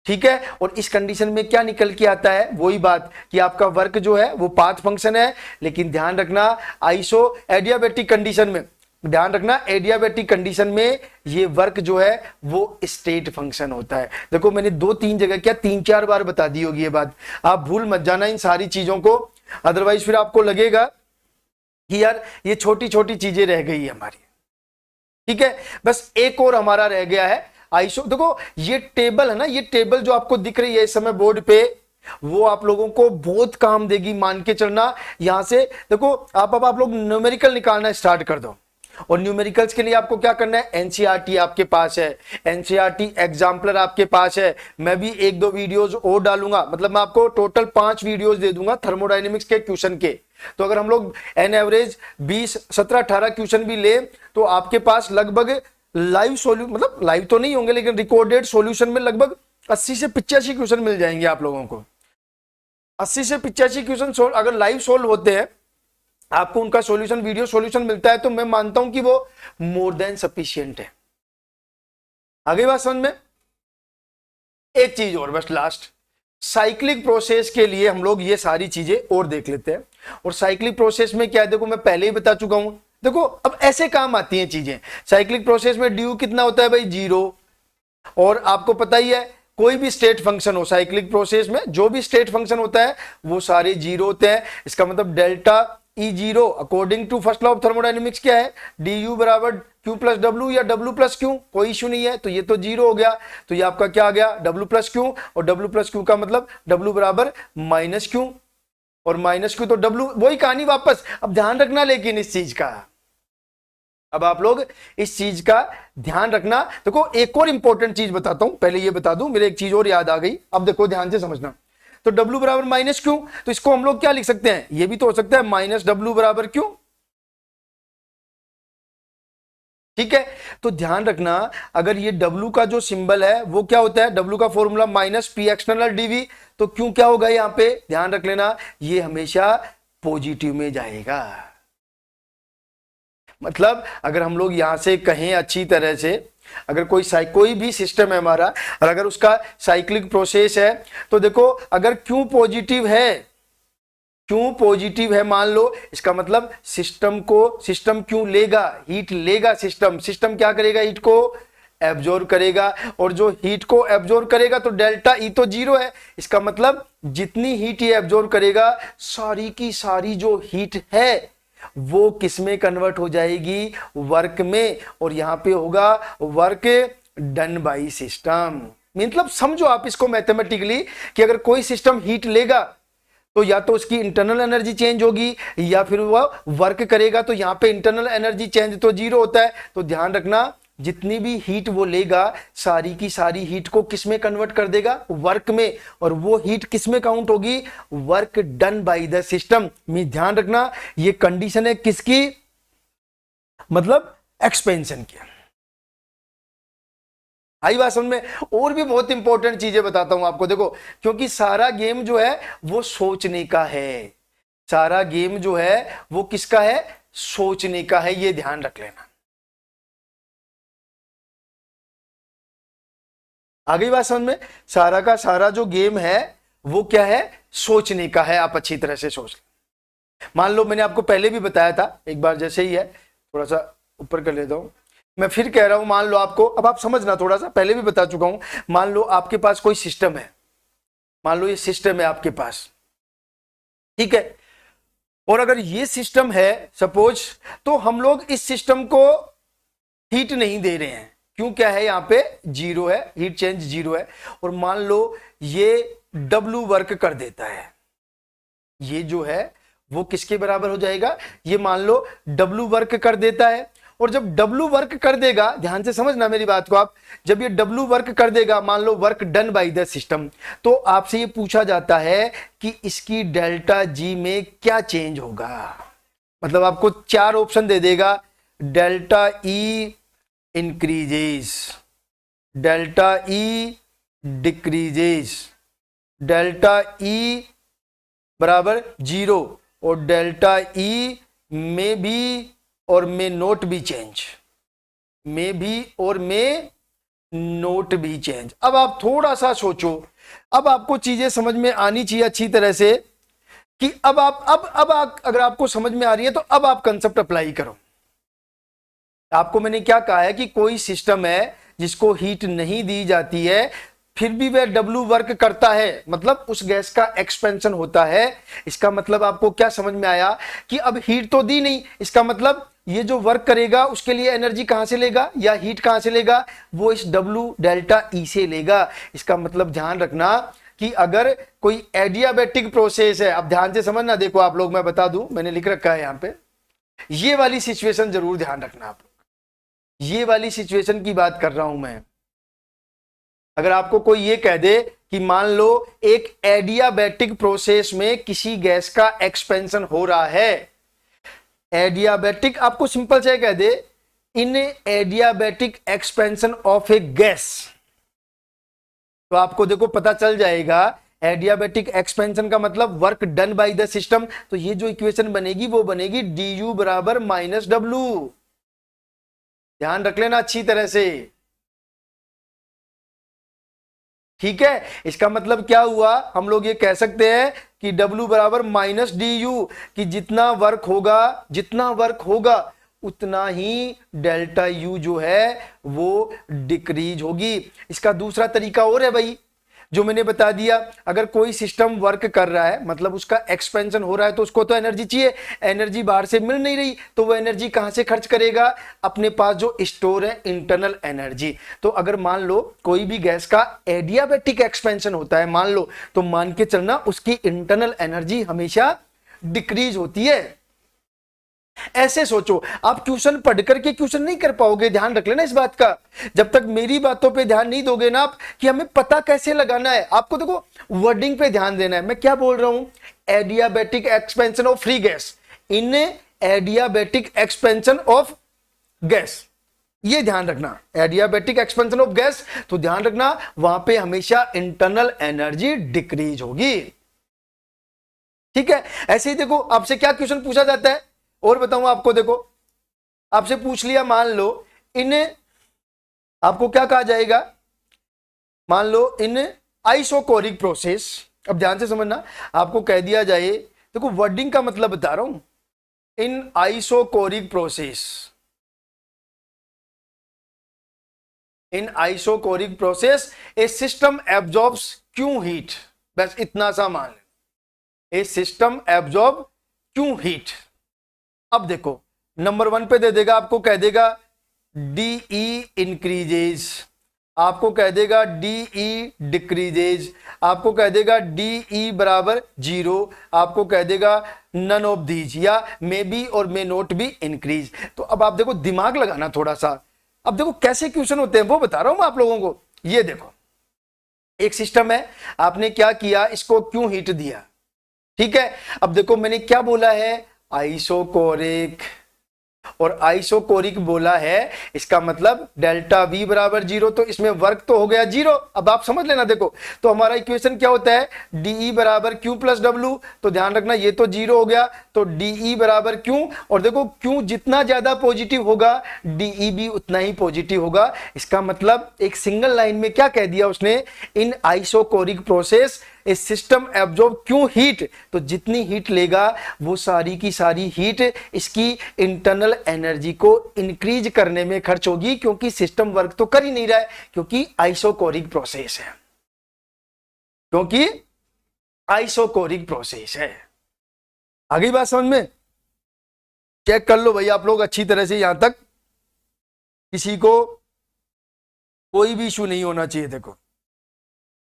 ठीक है। और इस कंडीशन में क्या निकल के आता है? वही बात कि आपका वर्क जो है वो पाथ फंक्शन है। लेकिन ध्यान रखना आइसो एडियाबैटिक कंडीशन में, ध्यान रखना एडियाबैटिक कंडीशन में ये वर्क जो है वो स्टेट फंक्शन होता है। देखो मैंने 2-3 जगह क्या 3-4 बार बता दी होगी ये बात, आप भूल मत जाना इन सारी चीजों को, अदरवाइज फिर आपको लगेगा कि यार ये छोटी छोटी चीजें रह गई है हमारी। ठीक है, बस एक और हमारा रह गया है आइसो। देखो ये टेबल है ना, ये टेबल जो आपको दिख रही है इस समय बोर्ड पे, वो आप लोगों को बहुत काम देगी, मान के चलना। यहां से देखो आप लोग न्यूमेरिकल निकालना स्टार्ट कर दो, और न्यूमेरिकल्स के लिए आपको क्या करना है? एनसीईआरटी आपके पास है, एनसीईआरटी एग्जाम्पलर आपके पास है। मैं भी 1-2 वीडियोस और डालूंगा, मतलब मैं आपको टोटल 5 वीडियोस दे दूंगा थर्मोडायनेमिक्स के क्वेश्चन के। तो अगर हम लोग एन एवरेज 20, 17, 18 क्वेश्चन भी ले तो आपके पास लगभग लाइव सोल्यूशन, मतलब लाइव तो नहीं होंगे लेकिन रिकॉर्डेड सॉल्यूशन में लगभग 80 से 85 क्वेश्चन मिल जाएंगे आप लोगों को। 80 से 85 क्वेश्चन अगर लाइव सोल्व होते हैं, आपको उनका सॉल्यूशन, वीडियो सॉल्यूशन मिलता है, तो मैं मानता हूं कि वो मोर देन सफिशिएंट है। आगे बात समझ में? एक चीज और बस लास्ट, साइक्लिक प्रोसेस के लिए हम लोग ये सारी चीजें और देख लेते हैं। और साइक्लिक प्रोसेस में क्या है, देखो मैं पहले ही बता चुका हूं। देखो अब ऐसे काम आती हैं चीजें। साइक्लिक प्रोसेस में ड्यू कितना होता है भाई? 0। और आपको पता ही है कोई भी स्टेट फंक्शन हो साइक्लिक प्रोसेस में, जो भी स्टेट फंक्शन होता है वो सारे 0 होते हैं। इसका मतलब delta E0 according to first law of thermodynamics क्या है? डी यू बराबर क्यू प्लस डब्ल्यू या डब्ल्यू प्लस क्यू, कोई इशू नहीं है। तो ये तो 0 हो गया, तो ये आपका क्या आ गया? W plus Q. और डब्ल्यू प्लस क्यू का मतलब डब्ल्यू बराबर माइनस क्यू, और माइनस क्यू तो डब्ल्यू, वही कहानी वापस। अब ध्यान रखना लेकिन इस चीज का, अब आप लोग इस चीज का ध्यान रखना। देखो एक और इंपॉर्टेंट चीज बताता हूं, पहले ये बता दूं, मेरे एक चीज और याद आ गई। अब देखो ध्यान से समझना, तो W बराबर माइनस क्यू, तो इसको हम लोग क्या लिख सकते हैं, ये भी तो हो सकता है माइनस W बराबर क्यू। ठीक है, तो ध्यान रखना अगर ये W का जो सिंबल है वो क्या होता है, W का formula minus P external DV, तो क्यों क्या होगा यहां पे, ध्यान रख लेना ये हमेशा पॉजिटिव में जाएगा। मतलब अगर हम लोग यहां से कहें अच्छी तरह से, अगर कोई भी सिस्टम है हमारा और अगर उसका साइक्लिक प्रोसेस है, तो देखो अगर क्यों पॉजिटिव है मान लो, इसका मतलब सिस्टम क्यों लेगा, हीट लेगा, सिस्टम क्या करेगा, हीट को एब्जॉर्ब करेगा, और जो हीट को एब्जॉर्ब करेगा तो डेल्टा ई तो जीरो है, इसका मतलब जितनी हीट ये एब्जॉर्ब करेगा सारी की सारी जो हीट है वो किस में कन्वर्ट हो जाएगी, वर्क में, और यहां पे होगा वर्क डन बाय सिस्टम। मतलब समझो आप इसको मैथमेटिकली कि अगर कोई सिस्टम हीट लेगा तो या तो उसकी इंटरनल एनर्जी चेंज होगी या फिर वह वर्क करेगा, तो यहां पे इंटरनल एनर्जी चेंज तो जीरो होता है। तो ध्यान रखना जितनी भी हीट वो लेगा सारी की सारी हीट को किस में कन्वर्ट कर देगा, वर्क में, और वो हीट किस में काउंट होगी, work done by the system में। ध्यान रखना ये कंडीशन है किसकी, मतलब एक्सपेंशन की। आई बात समझ में। और भी बहुत इंपॉर्टेंट चीजें बताता हूं आपको, देखो क्योंकि सारा गेम जो है वो सोचने का है, सारा गेम जो है वो किसका है, सोचने का है, ये ध्यान रख लेना। आ गई बात समझ में। सारा का सारा जो गेम है वो क्या है, सोचने का है, आप अच्छी तरह से सोच लें। मान लो मैंने आपको पहले भी बताया था एक बार, जैसे ही है थोड़ा सा ऊपर कर लेता हूं, मैं फिर कह रहा हूं, मान लो आपको, अब आप समझना, थोड़ा सा पहले भी बता चुका हूं, मान लो आपके पास कोई सिस्टम है, मान लो ये सिस्टम है आपके पास, ठीक है, और अगर ये सिस्टम है सपोज, तो हम लोग इस सिस्टम को हीट नहीं दे रहे हैं, क्यों, क्या है यहां पे जीरो है, हीट चेंज जीरो है, और मान लो ये W वर्क कर देता है, ये जो है वो किसके बराबर हो जाएगा, ये मान लो W वर्क कर देता है, और जब W वर्क कर देगा, ध्यान से समझना मेरी बात को आप, जब ये W वर्क कर देगा, मान लो work done by the system, तो आपसे ये पूछा जाता है कि इसकी डेल्टा G में क्या चेंज होगा। मतलब आपको चार ऑप्शन दे देगा, delta E increases, delta E decreases, delta E बराबर जीरो, और डेल्टा E में भी और में नोट भी चेंज, में भी और में नोट भी चेंज। अब आप थोड़ा सा सोचो, अब आपको चीजें समझ में आनी चाहिए अच्छी तरह से कि अब अगर आपको समझ में आ रही है तो अब आप कंसेप्ट अप्लाई करो। आपको मैंने क्या कहा है कि कोई सिस्टम है जिसको हीट नहीं दी जाती है, फिर भी वह W वर्क करता है, मतलब उस गैस का एक्सपेंशन होता है। इसका मतलब आपको क्या समझ में आया कि अब हीट तो दी नहीं, इसका मतलब ये जो वर्क करेगा उसके लिए एनर्जी कहां से लेगा या हीट कहां से लेगा, वो इस W डेल्टा E से लेगा। इसका मतलब ध्यान रखना कि अगर कोई एडियाबैटिक प्रोसेस है, अब ध्यान से समझना, देखो आप लोग, मैं बता दूं, मैंने लिख रखा है यहां पे, ये वाली सिचुएशन जरूर ध्यान रखना आप लोग, ये वाली सिचुएशन की बात कर रहा हूं मैं। अगर आपको कोई ये कह दे कि मान लो एक एडियाबैटिक प्रोसेस में किसी गैस का एक्सपेंशन हो रहा है, एडियाबैटिक, आपको सिंपल से कह दे in adiabatic expansion of a gas, तो आपको देखो पता चल जाएगा एडियाबैटिक एक्सपेंशन का मतलब work done by the system. तो ये जो इक्वेशन बनेगी वो बनेगी du बराबर माइनस W। ध्यान रख लेना अच्छी तरह से, ठीक है। इसका मतलब क्या हुआ, हम लोग ये कह सकते हैं कि W बराबर माइनस du, कि जितना वर्क होगा उतना ही डेल्टा U जो है वो डिक्रीज होगी। इसका दूसरा तरीका और है भाई, जो मैंने बता दिया, अगर कोई सिस्टम वर्क कर रहा है मतलब उसका एक्सपेंशन हो रहा है, तो उसको तो एनर्जी चाहिए, एनर्जी बाहर से मिल नहीं रही, तो वो एनर्जी कहां से खर्च करेगा, अपने पास जो स्टोर है इंटरनल एनर्जी। तो अगर मान लो कोई भी गैस का एडियाबैटिक एक्सपेंशन होता है, मान लो, तो मान के चलना उसकी इंटरनल एनर्जी हमेशा डिक्रीज होती है। ऐसे सोचो, आप ट्यूशन पढ़ करके क्वेश्चन नहीं कर पाओगे, ध्यान रख लेना इस बात का। जब तक मेरी बातों पे ध्यान नहीं दोगे ना आप कि हमें पता कैसे लगाना है, आपको देखो वर्डिंग पे ध्यान देना है। मैं क्या बोल रहा हूं, adiabatic expansion of free gas in adiabatic expansion of gas, ये ध्यान रखना। एडियाबैटिक एक्सपेंशन ऑफ गैस, तो ध्यान रखना वहां पे हमेशा इंटरनल एनर्जी डिक्रीज होगी। ठीक है, ऐसे ही देखो आपसे क्या क्वेश्चन पूछा जाता है और बताऊं आपको, देखो आपसे पूछ लिया, मान लो इन, आपको क्या कहा जाएगा, मान लो इन आइसोकोरिक प्रोसेस, अब ध्यान से समझना, आपको कह दिया जाए, देखो वर्डिंग का मतलब बता रहा हूं, in isochoric process, in isochoric process a system absorbs Q heat, बस इतना सा मान ले, a system absorb Q heat. अब देखो नंबर 1 पे दे देगा, आपको कह देगा डीई इंक्रीजेज, आपको कह देगा डीई डिक्रीजेज, आपको कह देगा डीई बराबर 0, आपको कह देगा नन ऑफ दीज, या मे बी और मे नोट बी इंक्रीज। तो अब आप देखो दिमाग लगाना थोड़ा सा। अब देखो कैसे क्वेश्चन होते हैं वो बता रहा हूं मैं आप लोगों को। ये देखो एक सिस्टम है, आपने क्या किया, इसको क्यों हीट दिया, ठीक है। अब देखो मैंने क्या बोला है, आइसोकोरिक, और आइसोकोरिक बोला है, इसका मतलब डेल्टा V बराबर 0, तो इसमें वर्क तो हो गया 0। अब आप समझ लेना, देखो तो हमारा इक्वेशन क्या होता है, DE बराबर Q प्लस W, तो ध्यान रखना ये तो 0 हो गया, तो DE बराबर Q, और देखो Q जितना ज्यादा पॉजिटिव होगा DE भी उतना ही पॉजिटिव होगा। इसका मतलब एक सिंगल लाइन में क्या कह दिया उसने, इन आइसोकोरिक प्रोसेस इस सिस्टम एब्जॉर्ब क्यों हीट, तो जितनी हीट लेगा वो सारी की सारी हीट इसकी इंटरनल एनर्जी को इंक्रीज करने में खर्च होगी, क्योंकि सिस्टम वर्क तो कर ही नहीं रहा है, क्योंकि आइसोकोरिक प्रोसेस है, क्योंकि आइसोकोरिक प्रोसेस है। आ गई बात समझ में, चेक कर लो भाई आप लोग अच्छी तरह से, यहां तक किसी को कोई भी इशू नहीं होना चाहिए। देखो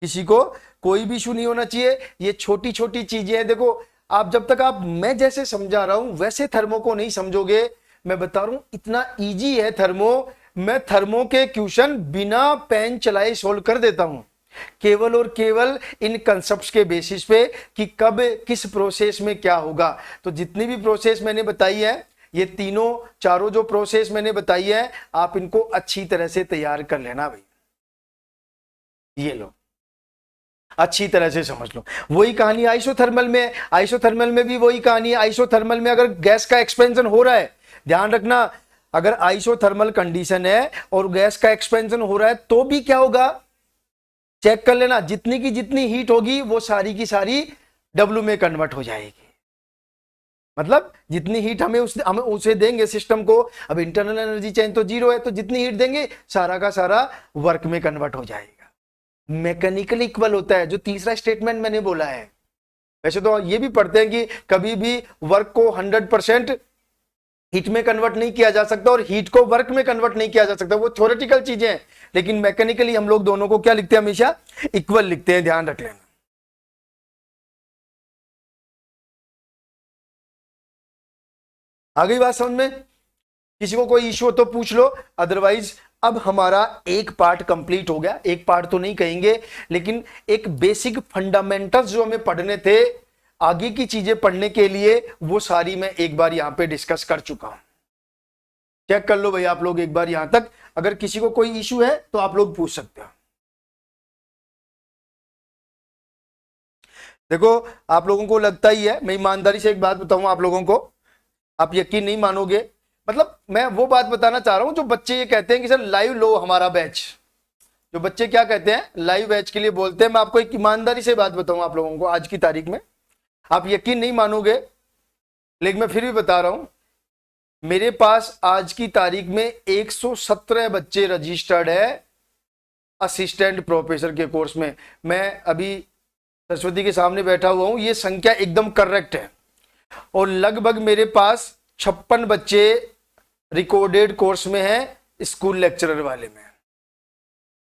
किसी को कोई भी इशू नहीं होना चाहिए, ये छोटी छोटी चीजें हैं। देखो आप जब तक आप मैं जैसे समझा रहा हूं वैसे थर्मो को नहीं समझोगे, मैं बता रहा हूं इतना इजी है थर्मो, मैं थर्मो के क्वेश्चन बिना पेन चलाए सोल्व कर देता हूं, केवल और केवल इन कंसेप्ट्स के बेसिस पे कि कब किस प्रोसेस में क्या होगा। तो जितनी भी प्रोसेस मैंने बताई है, ये तीनों चारों जो प्रोसेस मैंने बताई है, आप इनको अच्छी तरह से तैयार कर लेना भाई, ये लो अच्छी तरह से समझ लो। वही कहानी आइसोथर्मल में, आइसोथर्मल में भी वही कहानी। आइसोथर्मल में अगर गैस का एक्सपेंशन हो रहा है, ध्यान रखना, अगर आइसोथर्मल कंडीशन है और गैस का एक्सपेंशन हो रहा है तो भी क्या होगा, चेक कर लेना, जितनी की जितनी हीट होगी वो सारी की सारी W में कन्वर्ट हो जाएगी। मतलब जितनी हीट हमें उसे देंगे सिस्टम को, अब इंटरनल एनर्जी चेंज तो 0 है, तो जितनी हीट देंगे सारा का सारा वर्क में कन्वर्ट हो जाएगा। मैकेनिकली इक्वल होता है, जो तीसरा स्टेटमेंट मैंने बोला है। वैसे तो ये भी पढ़ते हैं कि कभी भी वर्क को 100% हीट में कन्वर्ट नहीं किया जा सकता और हीट को वर्क में कन्वर्ट नहीं किया जा सकता, वो थ्योरेटिकल चीजें हैं, लेकिन मैकेनिकली हम लोग दोनों को क्या लिखते हैं, हमेशा इक्वल लिखते हैं, ध्यान रख लेना। आ गई बात समझ में, किसी को कोई इश्यू हो तो पूछ लो, अदरवाइज अब हमारा एक पार्ट कंप्लीट हो गया। एक पार्ट तो नहीं कहेंगे, लेकिन एक बेसिक फंडामेंटल्स जो हमें पढ़ने थे आगे की चीजें पढ़ने के लिए, वो सारी मैं एक बार यहां पे डिस्कस कर चुका हूं। चेक कर लो भाई आप लोग एक बार यहां तक, अगर किसी को कोई इश्यू है तो आप लोग पूछ सकते हो। देखो आप लोगों को लगता ही है, मैं ईमानदारी से एक बात बताऊं आप लोगों को, आप यकीन नहीं मानोगे, मतलब मैं वो बात बताना चाह रहा हूं जो बच्चे ये कहते हैं कि सर लाइव लो हमारा बैच, जो बच्चे क्या कहते हैं लाइव बैच के लिए बोलते हैं। मैं आपको एक ईमानदारी से बात बताऊं आप लोगों को, आज की तारीख में आप यकीन नहीं मानोगे, लेकिन मैं फिर भी बता रहा हूं, मेरे पास आज की तारीख में 117 बच्चे रजिस्टर्ड है असिस्टेंट प्रोफेसर के कोर्स में। मैं अभी सरस्वती के सामने बैठा हुआ हूं, ये संख्या एकदम करेक्ट है, और लगभग मेरे पास 56 बच्चे रिकॉर्डेड कोर्स में हैं स्कूल लेक्चरर वाले में,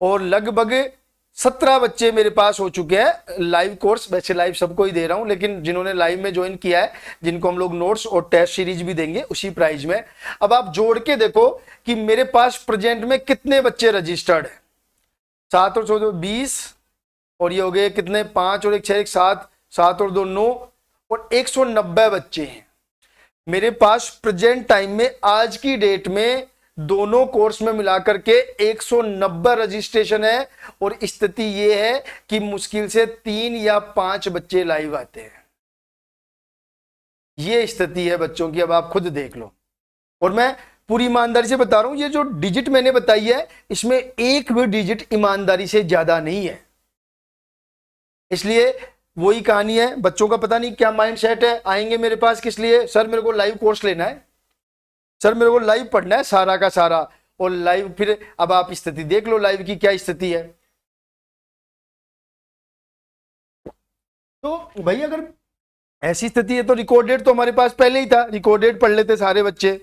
और लगभग 17 बच्चे मेरे पास हो चुके हैं लाइव कोर्स। वैसे लाइव सबको ही दे रहा हूं, लेकिन जिन्होंने लाइव में ज्वाइन किया है, जिनको हम लोग नोट्स और टेस्ट सीरीज भी देंगे उसी प्राइस में। अब आप जोड़ के देखो कि मेरे पास प्रेजेंट में कितने बच्चे रजिस्टर्ड है। 7 और 14 20, और ये हो गए कितने, 5 और 1 6 1 7, 7 और 2 9, और 190 बच्चे हैं मेरे पास प्रेजेंट टाइम में। आज की डेट में दोनों कोर्स में मिलाकर के 190 रजिस्ट्रेशन है, और स्थिति यह है कि मुश्किल से 3 या 5 बच्चे लाइव आते हैं। यह स्थिति है बच्चों की, अब आप खुद देख लो। और मैं पूरी ईमानदारी से बता रहा हूं, ये जो डिजिट मैंने बताई है इसमें एक भी डिजिट ईमानदारी से ज्यादा नहीं है। इसलिए वही कहानी है, बच्चों का पता नहीं क्या माइंड सेट है। आएंगे मेरे पास किस लिए, सर मेरे को लाइव कोर्स लेना है, सर मेरे को लाइव पढ़ना है सारा का सारा, और लाइव। फिर अब आप स्थिति देख लो लाइव की क्या स्थिति है। तो भाई अगर ऐसी स्थिति है तो रिकॉर्डेड तो हमारे पास पहले ही था, रिकॉर्डेड पढ़ लेते सारे बच्चे।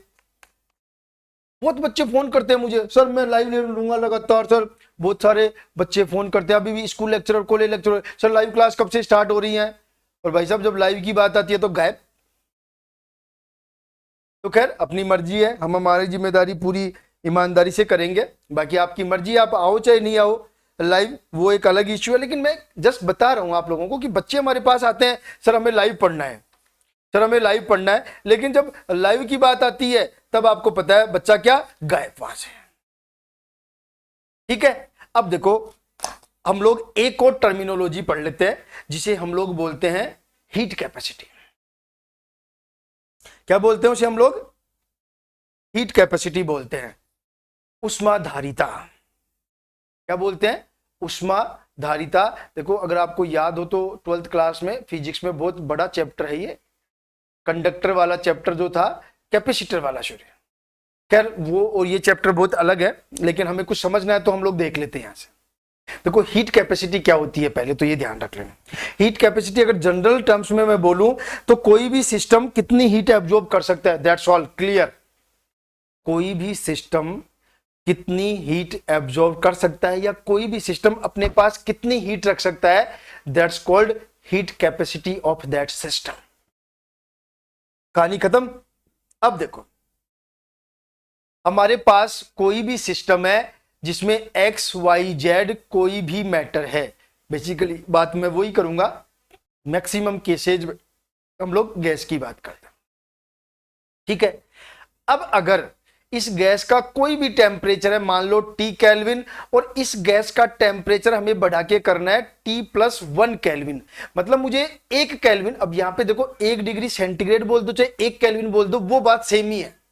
बहुत बच्चे फोन करते हैं मुझे, सर मैं लाइव ले लूंगा लगातार। सर बहुत सारे बच्चे फोन करते हैं, अभी भी स्कूल लेक्चर और college lecture, sir live class कब से स्टार्ट हो रही है। और भाई साहब जब लाइव की बात आती है तो गायब। तो खैर अपनी मर्जी है, हम हमारी जिम्मेदारी पूरी ईमानदारी से करेंगे। बाकी आपकी मर्जी, आप आओ चाहे नहीं आओ लाइव, वो एक अलग इश्यू है। लेकिन मैं जस्ट बता रहा हूं आप लोगों को कि बच्चे हमारे पास आते हैं, सर हमें लाइव पढ़ना है, सर हमें लाइव पढ़ना है। लेकिन जब लाइव की बात आती है तब आपको पता है बच्चा क्या, गायब वहां से। ठीक है, अब देखो हम लोग एक और टर्मिनोलॉजी पढ़ लेते हैं जिसे हम लोग बोलते हैं हीट कैपेसिटी। क्या बोलते हैं उसे हम लोग, हीट कैपेसिटी बोलते हैं। उष्माधारिता, क्या बोलते हैं, उष्माधारिता। देखो अगर आपको याद हो तो 12th क्लास में फिजिक्स में बहुत बड़ा चैप्टर है ये, कंडक्टर वाला चैप्टर जो था, कैपेसिटर वाला सॉरी। खैर वो और ये चैप्टर बहुत अलग है, लेकिन हमें कुछ समझना है तो हम लोग देख लेते हैं यहां से। देखो हीट कैपेसिटी क्या होती है, पहले तो ये ध्यान रख लेना। हीट कैपेसिटी अगर जनरल टर्म्स में मैं बोलूं तो कोई भी सिस्टम कितनी हीट एब्जॉर्ब कर सकता है, दैट्स ऑल, क्लियर। कोई भी सिस्टम कितनी हीट एब्जॉर्ब कर सकता है, या कोई भी सिस्टम अपने पास कितनी हीट रख सकता है, that's called heat capacity of that system. कहानी खत्म। अब देखो हमारे पास कोई भी सिस्टम है जिसमें एक्स वाई जेड कोई भी मैटर है। बेसिकली बात मैं वही करूंगा, मैक्सिमम केसेज हम लोग गैस की बात करते हैं। ठीक है, अब अगर इस गैस का कोई भी टेम्परेचर है, मान लो T केल्विन, और इस गैस का टेम्परेचर हमें बढ़ा के करना है T+1 केल्विन, मतलब मुझे 1 केल्विन, अब यहां पे देखो 1 डिग्री सेंटीग्रेड बोल दो चाहे 1 केल्विन बोल दो, वो बात सेम ही है।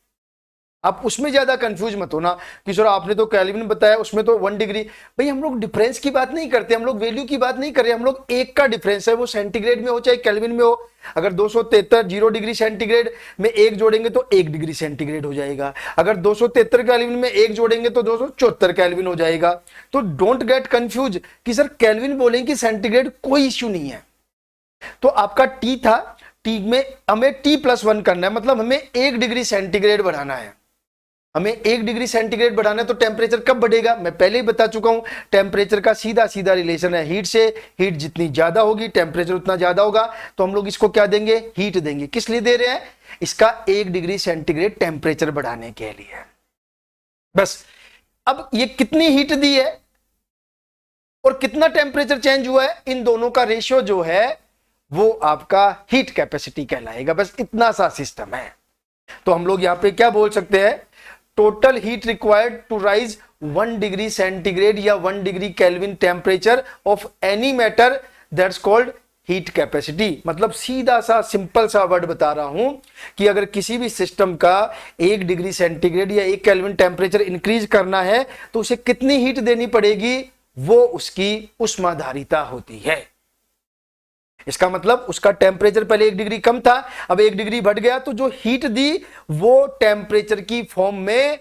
आप उसमें ज्यादा कंफ्यूज मत होना कि सर आपने तो केल्विन बताया, उसमें तो 1 डिग्री। भाई हम लोग डिफरेंस की बात नहीं करते, हम लोग वैल्यू की बात नहीं कर रहे, हम लोग एक का डिफरेंस है, वो सेंटीग्रेड में हो चाहे केल्विन में हो। अगर 273 0 डिग्री सेंटीग्रेड में 1 जोड़ेंगे तो 1 डिग्री सेंटीग्रेड हो जाएगा, अगर 273 केल्विन में 1 जोड़ेंगे तो 274 केल्विन हो जाएगा। तो डोंट गेट कंफ्यूज कि सर केल्विन बोलें कि सेंटीग्रेड, कोई इश्यू नहीं है। तो आपका टी था, टी में हमें T+1 करना है, मतलब हमें 1 डिग्री सेंटीग्रेड बढ़ाना है। हमें 1 डिग्री सेंटीग्रेड बढ़ाना है तो टेम्परेचर कब बढ़ेगा, मैं पहले ही बता चुका हूं, टेम्परेचर का सीधा सीधा रिलेशन है हीट से। हीट जितनी ज्यादा होगी टेम्परेचर उतना ज्यादा होगा, तो हम लोग इसको क्या देंगे, हीट देंगे। किस लिए दे रहे हैं, इसका 1 डिग्री सेंटीग्रेड टेम्परेचर बढ़ाने के लिए। बस अब ये कितनी हीट दी है और कितना टेम्परेचर चेंज हुआ है, इन दोनों का रेशियो जो है वो आपका हीट कैपेसिटी कहलाएगा। बस इतना सा सिस्टम है। तो हम लोग यहां पे क्या बोल सकते हैं, total heat required to raise 1 degree centigrade या 1 degree kelvin temperature of any matter, that's called heat capacity. मतलब सीधा सा सिंपल सा वर्ड बता रहा हूं कि अगर किसी भी सिस्टम का 1 डिग्री सेंटीग्रेड या 1 केल्विन टेम्परेचर इंक्रीज करना है तो उसे कितनी हीट देनी पड़ेगी, वो उसकी उष्माधारिता होती है। इसका मतलब उसका टेम्परेचर पहले 1 डिग्री कम था, अब 1 डिग्री बढ़ गया, तो जो हीट दी वो टेम्परेचर की फॉर्म में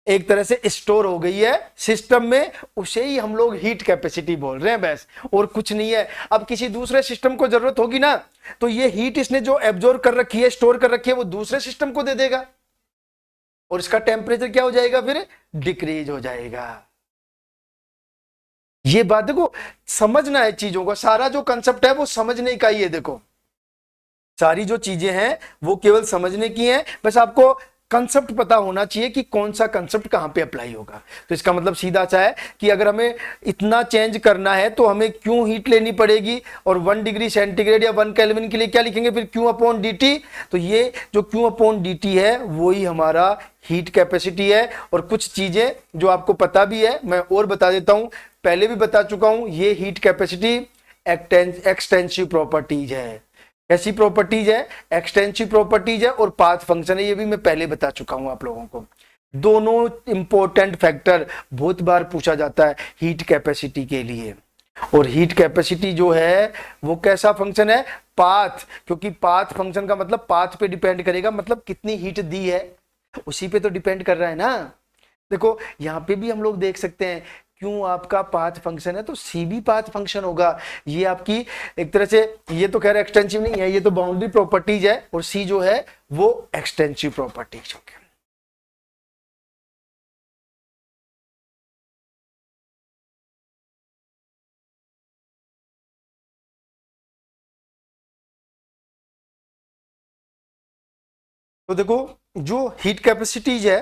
एक तरह से स्टोर हो गई है सिस्टम में, उसे ही हम लोग हीट कैपेसिटी बोल रहे हैं, बस और कुछ नहीं है। अब किसी दूसरे सिस्टम को जरूरत होगी ना, तो ये हीट इसने जो एब्जॉर्ब कर रखी है, स्टोर कर रखी है, वो दूसरे सिस्टम को दे देगा और इसका टेम्परेचर क्या हो जाएगा, फिर डिक्रीज हो जाएगा। ये बात देखो, समझना है चीजों का, सारा जो कंसेप्ट है वो समझने का ही है। देखो सारी जो चीजें हैं वो केवल समझने की हैं, बस आपको कंसेप्ट पता होना चाहिए कि कौन सा कंसेप्ट कहां पे अप्लाई होगा। तो इसका मतलब सीधा सा है कि अगर हमें इतना चेंज करना है तो हमें क्यों हीट लेनी पड़ेगी, और 1 डिग्री सेंटीग्रेड या 1 केल्विन के लिए क्या लिखेंगे फिर, क्यू अपॉन डी टी। तो ये जो क्यू अपॉन डी टी है वही हमारा हीट कैपेसिटी है। और कुछ चीजें जो आपको पता भी है मैं और बता देता हूं, पहले भी बता चुका हूं, ये हीट कैपेसिटी एक्सटेंसिव प्रॉपर्टीज है। ऐसी प्रॉपर्टीज है, एक्सटेंसिव प्रॉपर्टीज है और पाथ फंक्शन है, ये भी मैं पहले बता चुका हूं आप लोगों को। दोनों इंपॉर्टेंट फैक्टर बहुत बार पूछा जाता है हीट कैपेसिटी के लिए। और हीट कैपेसिटी जो है वो कैसा फंक्शन है, पाथ, क्योंकि पाथ फंक्शन का मतलब पाथ पे डिपेंड करेगा, मतलब कितनी हीट दी है उसी पे तो डिपेंड कर रहा है ना। देखो यहां पे भी हम लोग देख सकते हैं, क्यों आपका पाथ फंक्शन है तो सी भी पाथ फंक्शन होगा। ये आपकी एक तरह से, ये तो खैर एक्सटेंसिव नहीं है, ये तो बाउंड्री प्रॉपर्टीज है, और सी जो है वो एक्सटेंसिव प्रॉपर्टीज होगी। तो देखो जो हीट कैपेसिटीज है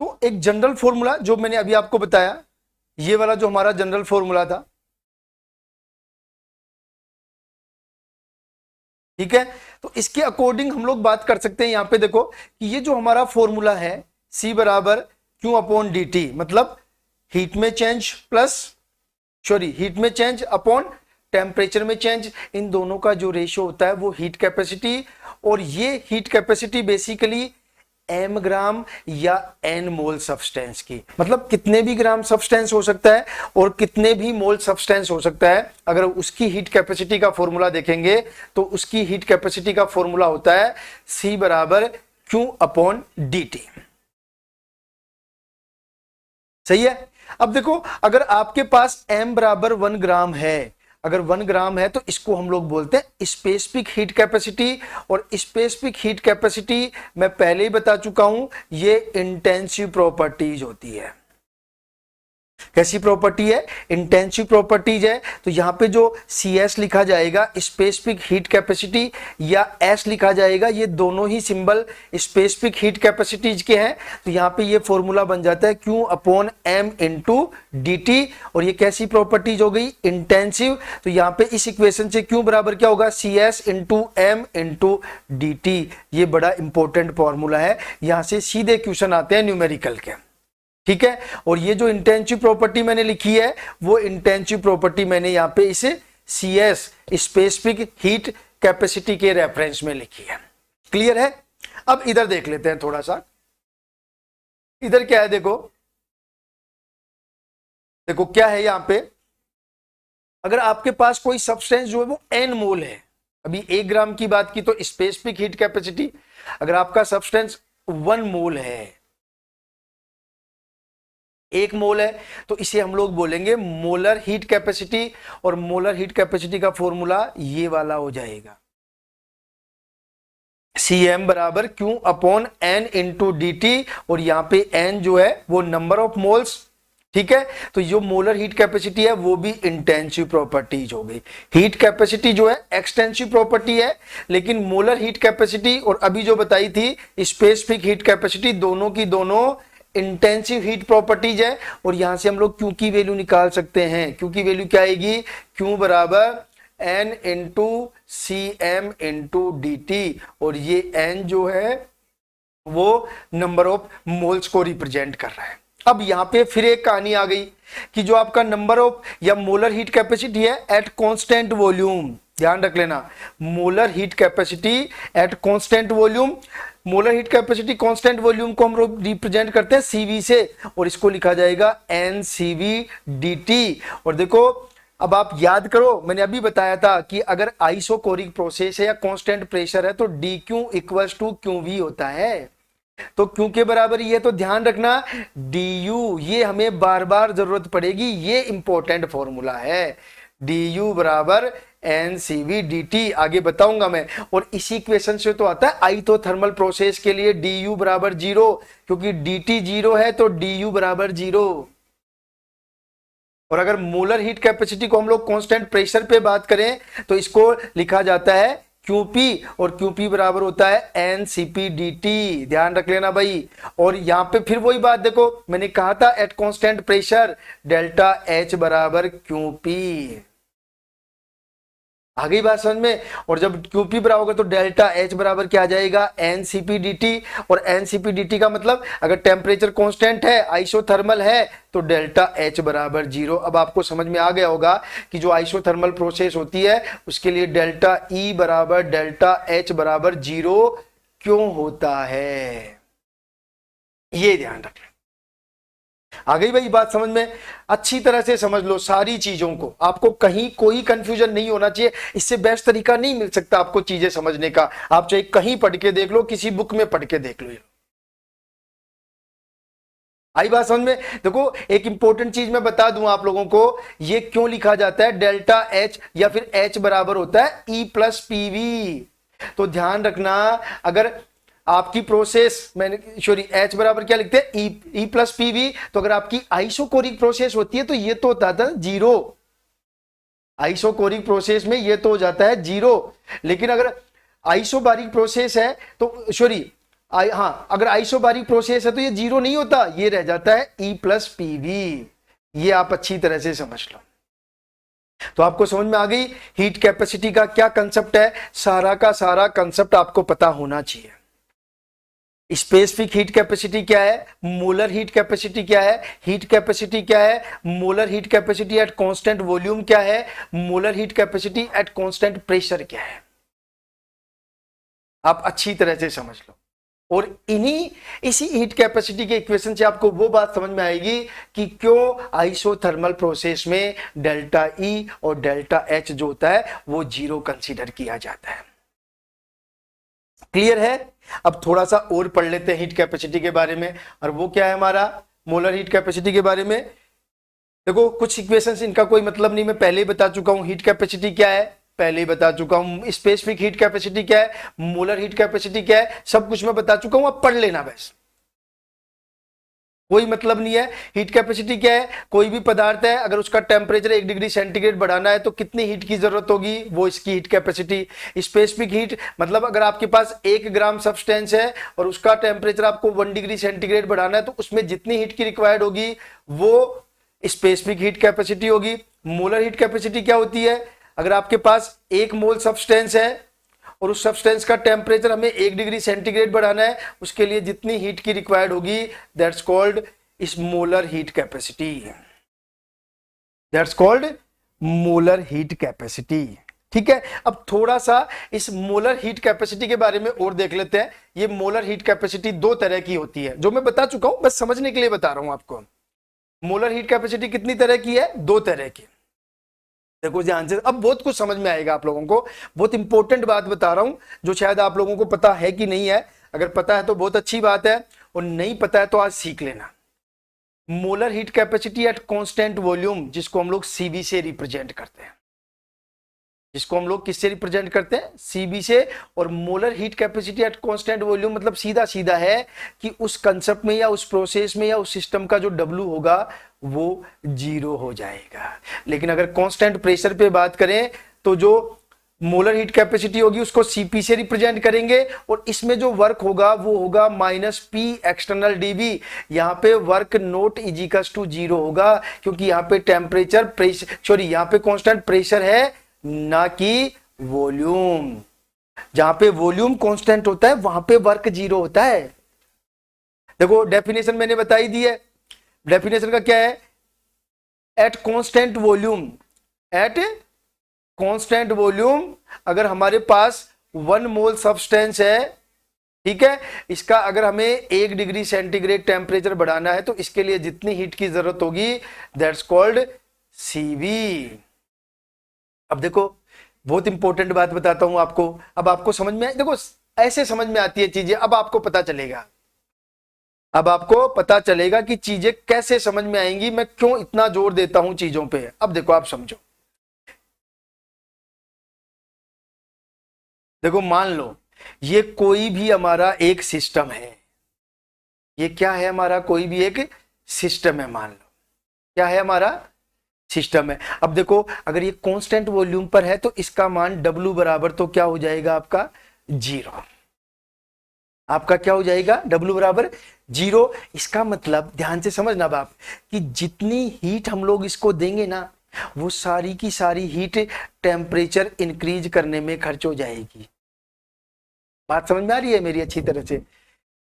तो एक जनरल फॉर्मूला जो मैंने अभी आपको बताया, ये वाला जो हमारा जनरल फॉर्मूला था, ठीक है। तो इसके अकॉर्डिंग हम लोग बात कर सकते हैं। यहां पे देखो कि ये जो हमारा फॉर्मूला है C बराबर क्यू अपॉन डी टी, मतलब हीट में चेंज प्लस, सॉरी हीट में चेंज अपॉन टेम्परेचर में चेंज, इन दोनों का जो रेशियो होता है वो हीट कैपेसिटी। और ये हीट कैपेसिटी बेसिकली एम ग्राम या एन मोल सब्सटेंस की, मतलब कितने भी ग्राम सब्सटेंस हो सकता है और कितने भी मोल सब्सटेंस हो सकता है। अगर उसकी हीट कैपेसिटी का फॉर्मूला देखेंगे तो उसकी हीट कैपेसिटी का फॉर्मूला होता है C बराबर Q अपॉन डी टी। सही है। अब देखो अगर आपके पास m बराबर 1 ग्राम है, अगर 1 ग्राम है तो इसको हम लोग बोलते हैं स्पेसिफिक हीट कैपेसिटी। और स्पेसिफिक हीट कैपेसिटी मैं पहले ही बता चुका हूं, ये इंटेंसिव प्रॉपर्टीज होती है। कैसी प्रॉपर्टी है, इंटेंसिव प्रॉपर्टीज है। तो यहां पे जो CS लिखा जाएगा स्पेसिफिक हीट कैपेसिटी, या S लिखा जाएगा, ये दोनों ही सिंबल स्पेसिफिक हीट कैपेसिटीज के हैं। तो यहां पे ये फॉर्मूला बन जाता है Q upon M into D T. और ये कैसी प्रॉपर्टीज हो गई, इंटेंसिव। तो यहां पे इस इक्वेशन से Q बराबर क्या होगा, CS into M into D T. ये बड़ा इंपॉर्टेंट फॉर्मूला है, यहां से सीधे क्वेश्चन आते हैं न्यूमेरिकल के, ठीक है। और ये जो इंटेंसिव प्रॉपर्टी मैंने लिखी है वो इंटेंसिव प्रॉपर्टी मैंने यहां पे इसे CS स्पेसिफिक हीट कैपेसिटी के रेफरेंस में लिखी है। क्लियर है। अब इधर देख लेते हैं थोड़ा सा, इधर क्या है, देखो देखो क्या है यहां पे। अगर आपके पास कोई सब्सटेंस जो है वो n मोल है, अभी 1 ग्राम की बात की तो स्पेसिफिक हीट कैपेसिटी, अगर आपका सब्सटेंस 1 मोल है, 1 मोल है, तो इसे हम लोग बोलेंगे मोलर हीट कैपेसिटी। और मोलर हीट कैपेसिटी का फॉर्मूला ये वाला हो जाएगा, Cm बराबर Q upon N into D T. और यहां पे N जो है वो नंबर ऑफ मोल्स, ठीक है। तो जो मोलर हीट कैपेसिटी है वो भी इंटेंसिव प्रॉपर्टीज हो गई। हीट कैपेसिटी जो है एक्सटेंसिव प्रॉपर्टी है, लेकिन मोलर हीट कैपेसिटी और अभी जो बताई थी स्पेसिफिक हीट कैपेसिटी, दोनों की दोनों इंटेंसिव हीट प्रॉपर्टीज है। और यहां से हम लोग Q की वैल्यू निकाल सकते हैं। Q की वैल्यू क्या आएगी, Q बराबर N into CM into D T. और ये N जो है वो नंबर ऑफ मोल्स को रिप्रेजेंट कर रहा है। अब यहां पे फिर एक कहानी आ गई कि जो आपका नंबर ऑफ या मोलर हीट कैपेसिटी है एट कांस्टेंट वॉल्यूम, ध्यान रख लेना, molar heat capacity at constant volume. Molar heat capacity constant volume को हम लोग रिप्रेजेंट करते हैं CV से, और इसको लिखा जाएगा NCV dt। और देखो अब आप याद करो, मैंने अभी बताया था कि अगर आइसोकोरिक प्रोसेस है या कांस्टेंट प्रेशर है तो dq इक्वल्स टू qv होता है। तो क्यू के बराबर ये, तो ध्यान रखना du, ये हमें बार बार जरूरत पड़ेगी, ये इंपॉर्टेंट फॉर्मूला है। du बराबर NCV dt, आगे बताऊंगा मैं। और इसी इक्वेशन से तो आता है आइसोथर्मल प्रोसेस के लिए du बराबर 0, क्योंकि dt 0 है तो du बराबर 0। और अगर मोलर हीट कैपेसिटी को हम लोग कांस्टेंट प्रेशर पे बात करें तो इसको लिखा जाता है QP, और QP बराबर होता है NCP/dt। ध्यान रख लेना भाई। और यहां पे फिर वही बात देखो, मैंने कहा था eight constant pressure delta H बराबर QP। आ गई बात समझ में। और जब QP बराबर होगा तो डेल्टा H बराबर क्या आ जाएगा, NCP/dt। और NCP/dt का मतलब अगर टेम्परेचर कांस्टेंट है, आइसोथर्मल है, तो डेल्टा H बराबर 0। अब आपको समझ में आ गया होगा कि जो आइसोथर्मल प्रोसेस होती है उसके लिए डेल्टा E बराबर डेल्टा H बराबर 0 क्यों होता है, ये ध्यान रखना। आ गई भाई बात समझ में। अच्छी तरह से समझ लो सारी चीजों को, आपको कहीं कोई कंफ्यूजन नहीं होना चाहिए। इससे बेस्ट तरीका नहीं मिल सकता आपको चीजें समझने का। आप चाहे कहीं पढ़ के देख लो, किसी बुक में पढ़ के देख लो। आई बात समझ में। देखो एक इंपॉर्टेंट चीज मैं बता दूं आप लोगों को, ये क्यों लिखा जाता है डेल्टा H या फिर H बराबर होता है E+PV। तो ध्यान रखना, अगर आपकी प्रोसेस, मैंने सॉरी H बराबर क्या लिखते हैं, E+PV। तो अगर आपकी आइसोकोरिक प्रोसेस होती है तो ये तो होता था 0, आइसोकोरिक प्रोसेस में ये तो हो जाता है 0। लेकिन अगर आइसोबारिक प्रोसेस है तो सॉरी हाँ, अगर आइसोबारिक प्रोसेस है तो ये 0 नहीं होता, ये रह जाता है E+PV। ये आप अच्छी तरह से समझ लो। तो आपको समझ में आ गई हीट कैपेसिटी का क्या कंसेप्ट है। सारा का सारा कंसेप्ट आपको पता होना चाहिए। स्पेसिफिक हीट कैपेसिटी क्या है, मोलर हीट कैपेसिटी क्या है, हीट कैपेसिटी क्या है, molar heat capacity at constant volume क्या है, molar heat capacity eight constant pressure क्या है, आप अच्छी तरह से समझ लो। और इसी हीट कैपेसिटी के इक्वेशन से आपको वो बात समझ में आएगी कि क्यों आइसोथर्मल प्रोसेस में डेल्टा E और डेल्टा H जो होता है वो 0 कंसीडर किया जाता है। क्लियर है। अब थोड़ा सा और पढ़ लेते हैं हीट कैपेसिटी के बारे में, और वो क्या है हमारा मोलर हीट कैपेसिटी के बारे में। देखो कुछ इक्वेशंस इनका कोई मतलब नहीं, मैं पहले ही बता चुका हूं। हीट कैपेसिटी क्या है पहले ही बता चुका हूं, स्पेसिफिक हीट कैपेसिटी क्या है, मोलर हीट कैपेसिटी क्या है, सब कुछ मैं बता चुका हूं। अब पढ़ लेना बस, कोई मतलब नहीं है। हीट कैपेसिटी क्या है, कोई भी पदार्थ है अगर उसका टेम्परेचर 1 डिग्री सेंटीग्रेड बढ़ाना है तो कितनी हीट की जरूरत होगी, वो इसकी हीट कैपेसिटी। स्पेसिफिक हीट मतलब अगर आपके पास 1 ग्राम सब्सटेंस है और उसका टेम्परेचर आपको 1 डिग्री सेंटीग्रेड बढ़ाना है तो उसमें जितनी हीट की रिक्वायर्ड होगी वो स्पेसिफिक हीट कैपेसिटी होगी। मोलर हीट कैपेसिटी क्या होती है, अगर आपके पास 1 मोल सब्सटेंस है और उस सब्सटेंस का टेम्परेचर हमें 1 डिग्री सेंटीग्रेड बढ़ाना है, उसके लिए जितनी हीट की रिक्वायर्ड होगी दैट्स कॉल्ड इस molar heat capacity, that's called molar heat capacity. ठीक है। अब थोड़ा सा इस मोलर हीट कैपेसिटी के बारे में और देख लेते हैं। ये मोलर हीट कैपेसिटी 2 तरह की होती है, जो मैं बता चुका हूं, बस समझने के लिए बता रहा हूं आपको। मोलर हीट कैपेसिटी कितनी तरह की है, 2 तरह की। देखो ध्यान से, अब बहुत कुछ समझ में आएगा आप लोगों को। बहुत इंपॉर्टेंट बात बता रहा हूं जो शायद आप लोगों को पता है कि नहीं है। अगर पता है तो बहुत अच्छी बात है, और नहीं पता है तो आज सीख लेना। Molar heat capacity at constant volume, जिसको हम लोग सीबी से रिप्रेजेंट करते हैं, जिसको हम लोग किससे रिप्रेजेंट करते हैं, सीबी से। और molar heat capacity at constant volume मतलब सीधा सीधा है कि उस कंसेप्ट में या उस प्रोसेस में या उस सिस्टम का जो W होगा वो 0 हो जाएगा। लेकिन अगर कांस्टेंट प्रेशर पे बात करें तो जो मोलर हीट कैपेसिटी होगी उसको CP से रिप्रेजेंट करेंगे, और इसमें जो वर्क होगा वो होगा -P एक्सटर्नल dV। यहाँ पे वर्क नॉट इजिकल्स टू 0 होगा, क्योंकि यहाँ पे टेम्परेचर प्रेशर सॉरी यहाँ पे कांस्टेंट प्रेशर है ना कि वॉल्यूम। जहां पे वॉल्यूम कांस्टेंट होता है वहां पे वर्क 0 होता है। देखो डेफिनेशन मैंने बताई दी है। डेफिनेशन का क्या है, at constant volume, at constant volume अगर हमारे पास 1 मोल सब्सटेंस है, ठीक है, इसका अगर हमें 1 डिग्री सेंटीग्रेड टेम्परेचर बढ़ाना है तो इसके लिए जितनी हीट की जरूरत होगी दैट्स कॉल्ड सीवी। अब देखो बहुत इंपॉर्टेंट बात बताता हूं आपको। अब आपको समझ में आए, देखो ऐसे समझ में आती है चीजें। अब आपको पता चलेगा, अब आपको पता चलेगा कि चीजें कैसे समझ में आएंगी, मैं क्यों इतना जोर देता हूं चीजों पे। अब देखो आप समझो, देखो मान लो ये कोई भी हमारा एक सिस्टम है, ये क्या है हमारा, कोई भी एक सिस्टम है। मान लो क्या है हमारा सिस्टम है। अब देखो अगर ये कांस्टेंट वॉल्यूम पर है तो इसका मान W बराबर तो क्या हो जाएगा आपका 0। आपका क्या हो जाएगा W बराबर 0। इसका मतलब ध्यान से समझना बाप कि जितनी हीट हम लोग इसको देंगे ना वो सारी की सारी हीट टेम्परेचर इंक्रीज करने में खर्च हो जाएगी। बात समझ में आ रही है मेरी अच्छी तरह से?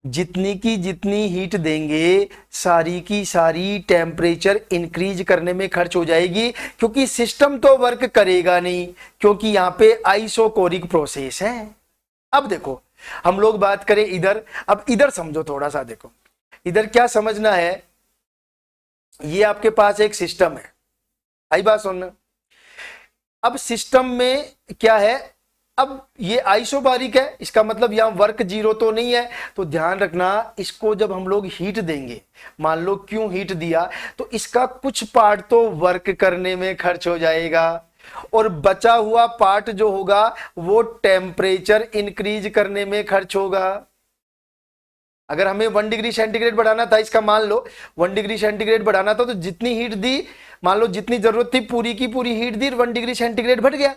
जितनी की जितनी हीट देंगे सारी की सारी टेम्परेचर इंक्रीज करने में खर्च हो जाएगी, क्योंकि सिस्टम तो वर्क करेगा नहीं, क्योंकि यहां पे आइसोकोरिक प्रोसेस है। अब देखो हम लोग बात करें इधर, अब इधर समझो थोड़ा सा, देखो इधर क्या समझना है, ये आपके पास एक सिस्टम है, आई बात सुनना। अब सिस्टम में क्या है, अब ये आइसोबारिक है, इसका मतलब यहां वर्क 0 तो नहीं है, तो ध्यान रखना इसको जब हम लोग हीट देंगे, मान लो क्यों हीट दिया, तो इसका कुछ पार्ट तो वर्क करने में खर्च हो जाएगा और बचा हुआ पार्ट जो होगा वो टेम्परेचर इंक्रीज करने में खर्च होगा। अगर हमें 1 डिग्री सेंटीग्रेड बढ़ाना था, इसका मान लो 1 डिग्री सेंटीग्रेड बढ़ाना था, तो जितनी हीट दी, मान लो जितनी जरूरत थी पूरी की पूरी हीट दी, 1 डिग्री सेंटीग्रेड बढ़ गया।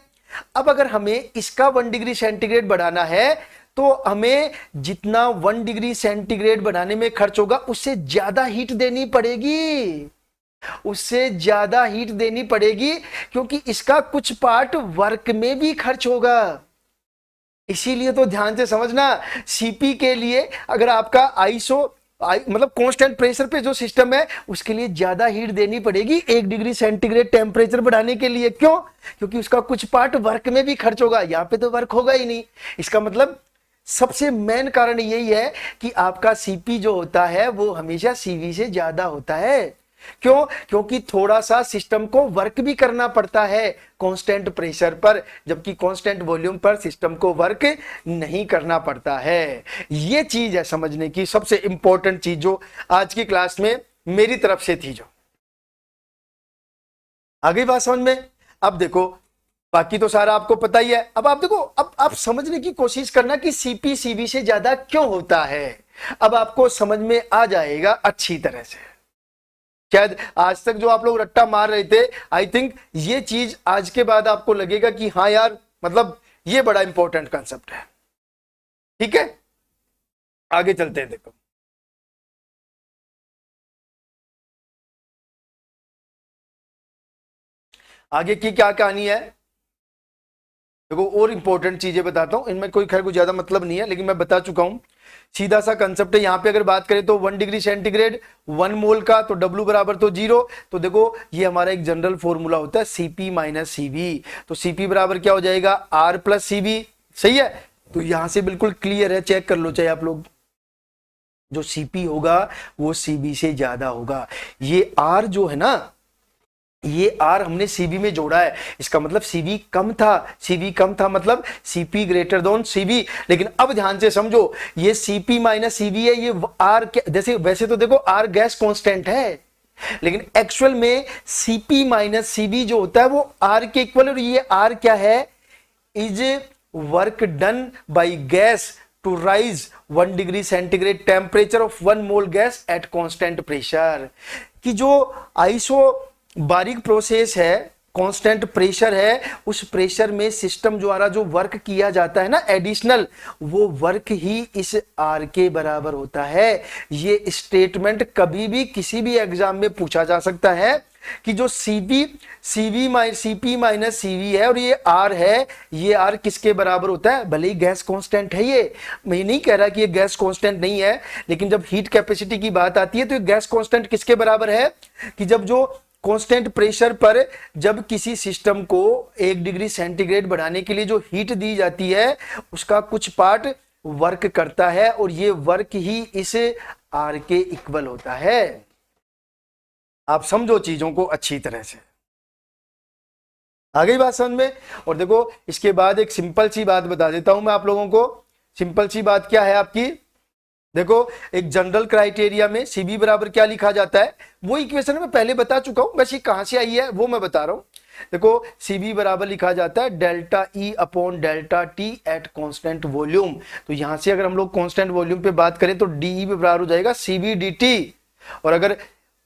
अब अगर हमें इसका 1 डिग्री सेंटीग्रेड बढ़ाना है तो हमें जितना 1 डिग्री सेंटीग्रेड बढ़ाने में खर्च होगा उससे ज्यादा हीट देनी पड़ेगी, उससे ज्यादा हीट देनी पड़ेगी, क्योंकि इसका कुछ पार्ट वर्क में भी खर्च होगा। इसीलिए तो ध्यान से समझना, सीपी के लिए अगर आपका मतलब कांस्टेंट प्रेशर पे जो सिस्टम है उसके लिए ज्यादा हीट देनी पड़ेगी 1 डिग्री सेंटीग्रेड टेम्परेचर बढ़ाने के लिए। क्यों? क्योंकि उसका कुछ पार्ट वर्क में भी खर्च होगा, यहां पे तो वर्क होगा ही नहीं। इसका मतलब सबसे मेन कारण यही है कि आपका सीपी जो होता है वो हमेशा सीवी से ज्यादा होता है। क्यों? क्योंकि थोड़ा सा सिस्टम को वर्क भी करना पड़ता है कांस्टेंट प्रेशर पर, जबकि कांस्टेंट वॉल्यूम पर सिस्टम को वर्क नहीं करना पड़ता है। ये चीज है समझने की सबसे इंपॉर्टेंट चीज जो आज की क्लास में मेरी तरफ से थी। जो आगे बात समझ में। अब देखो बाकी तो सारा आपको पता ही है। अब आप देखो, अब आप समझने की कोशिश करना कि सीपी सीवी से ज्यादा क्यों होता है। अब आपको समझ में आ जाएगा अच्छी तरह से। शायद आज तक जो आप लोग रट्टा मार रहे थे, आई थिंक ये चीज आज के बाद आपको लगेगा कि हाँ यार, मतलब ये बड़ा इंपॉर्टेंट कंसेप्ट है। ठीक है, आगे चलते हैं। देखो आगे की क्या कहानी है। देखो और इंपॉर्टेंट चीजें बताता हूं, इनमें कोई खैर कोई ज्यादा मतलब नहीं है, लेकिन मैं बता चुका हूं। सीधा सा कंसेप्ट है। यहां पे अगर बात करें तो 1 डिग्री सेंटीग्रेड 1 मोल का, तो W बराबर तो 0। तो देखो ये हमारा एक जनरल फॉर्मूला होता है CP माइनस CV। तो CP बराबर क्या हो जाएगा R प्लस CV। सही है, तो यहां से बिल्कुल क्लियर है, चेक कर लो चाहे आप लोग। जो CP होगा वो CV से ज्यादा होगा। ये R जो है ना, ये R हमने CV में जोड़ा है, इसका मतलब CV कम था, CV कम था मतलब CP ग्रेटर देन CV। लेकिन अब ध्यान से समझो, ये CP माइनस CV है, ये R जैसे वैसे तो देखो R गैस कांस्टेंट है, लेकिन एक्चुअल में CP माइनस CV जो होता है वो R के इक्वल। और ये R क्या है, is work done by gas to raise 1 degree centigrade temperature of 1 mole gas at constant pressure. कि जो आइसो बारीक प्रोसेस है, कांस्टेंट प्रेशर है, उस प्रेशर में सिस्टम द्वारा जो वर्क किया जाता है ना एडिशनल, वो वर्क ही इस R के बराबर होता है। ये स्टेटमेंट कभी भी किसी भी एग्जाम में पूछा जा सकता है कि जो CP माइनस CV है और ये R है, ये R किसके बराबर होता है। भले ही गैस कांस्टेंट है, ये मैं नहीं कह रहा कि ये गैस कांस्टेंट नहीं है, लेकिन जब हीट कैपेसिटी की बात आती है तो ये गैस कांस्टेंट किसके बराबर है कि जब जो कांस्टेंट प्रेशर पर जब किसी सिस्टम को 1 डिग्री सेंटीग्रेड बढ़ाने के लिए जो हीट दी जाती है उसका कुछ पार्ट वर्क करता है, और ये वर्क ही इस R के इक्वल होता है। आप समझो चीजों को अच्छी तरह से, आ गई बात समझ में। और देखो इसके बाद एक सिंपल सी बात बता देता हूं मैं आप लोगों को। सिंपल सी बात क्या है आपकी, देखो एक जनरल क्राइटेरिया में CB बराबर क्या लिखा जाता है, वो इक्वेशन में पहले बता चुका हूं, बस ये कहां से आई है वो मैं बता रहा हूं। देखो CB बराबर लिखा जाता है delta E upon delta T at constant volume. तो यहां से अगर हम लोग कांस्टेंट वॉल्यूम पे बात करें तो DE बराबर हो जाएगा CB dt, और अगर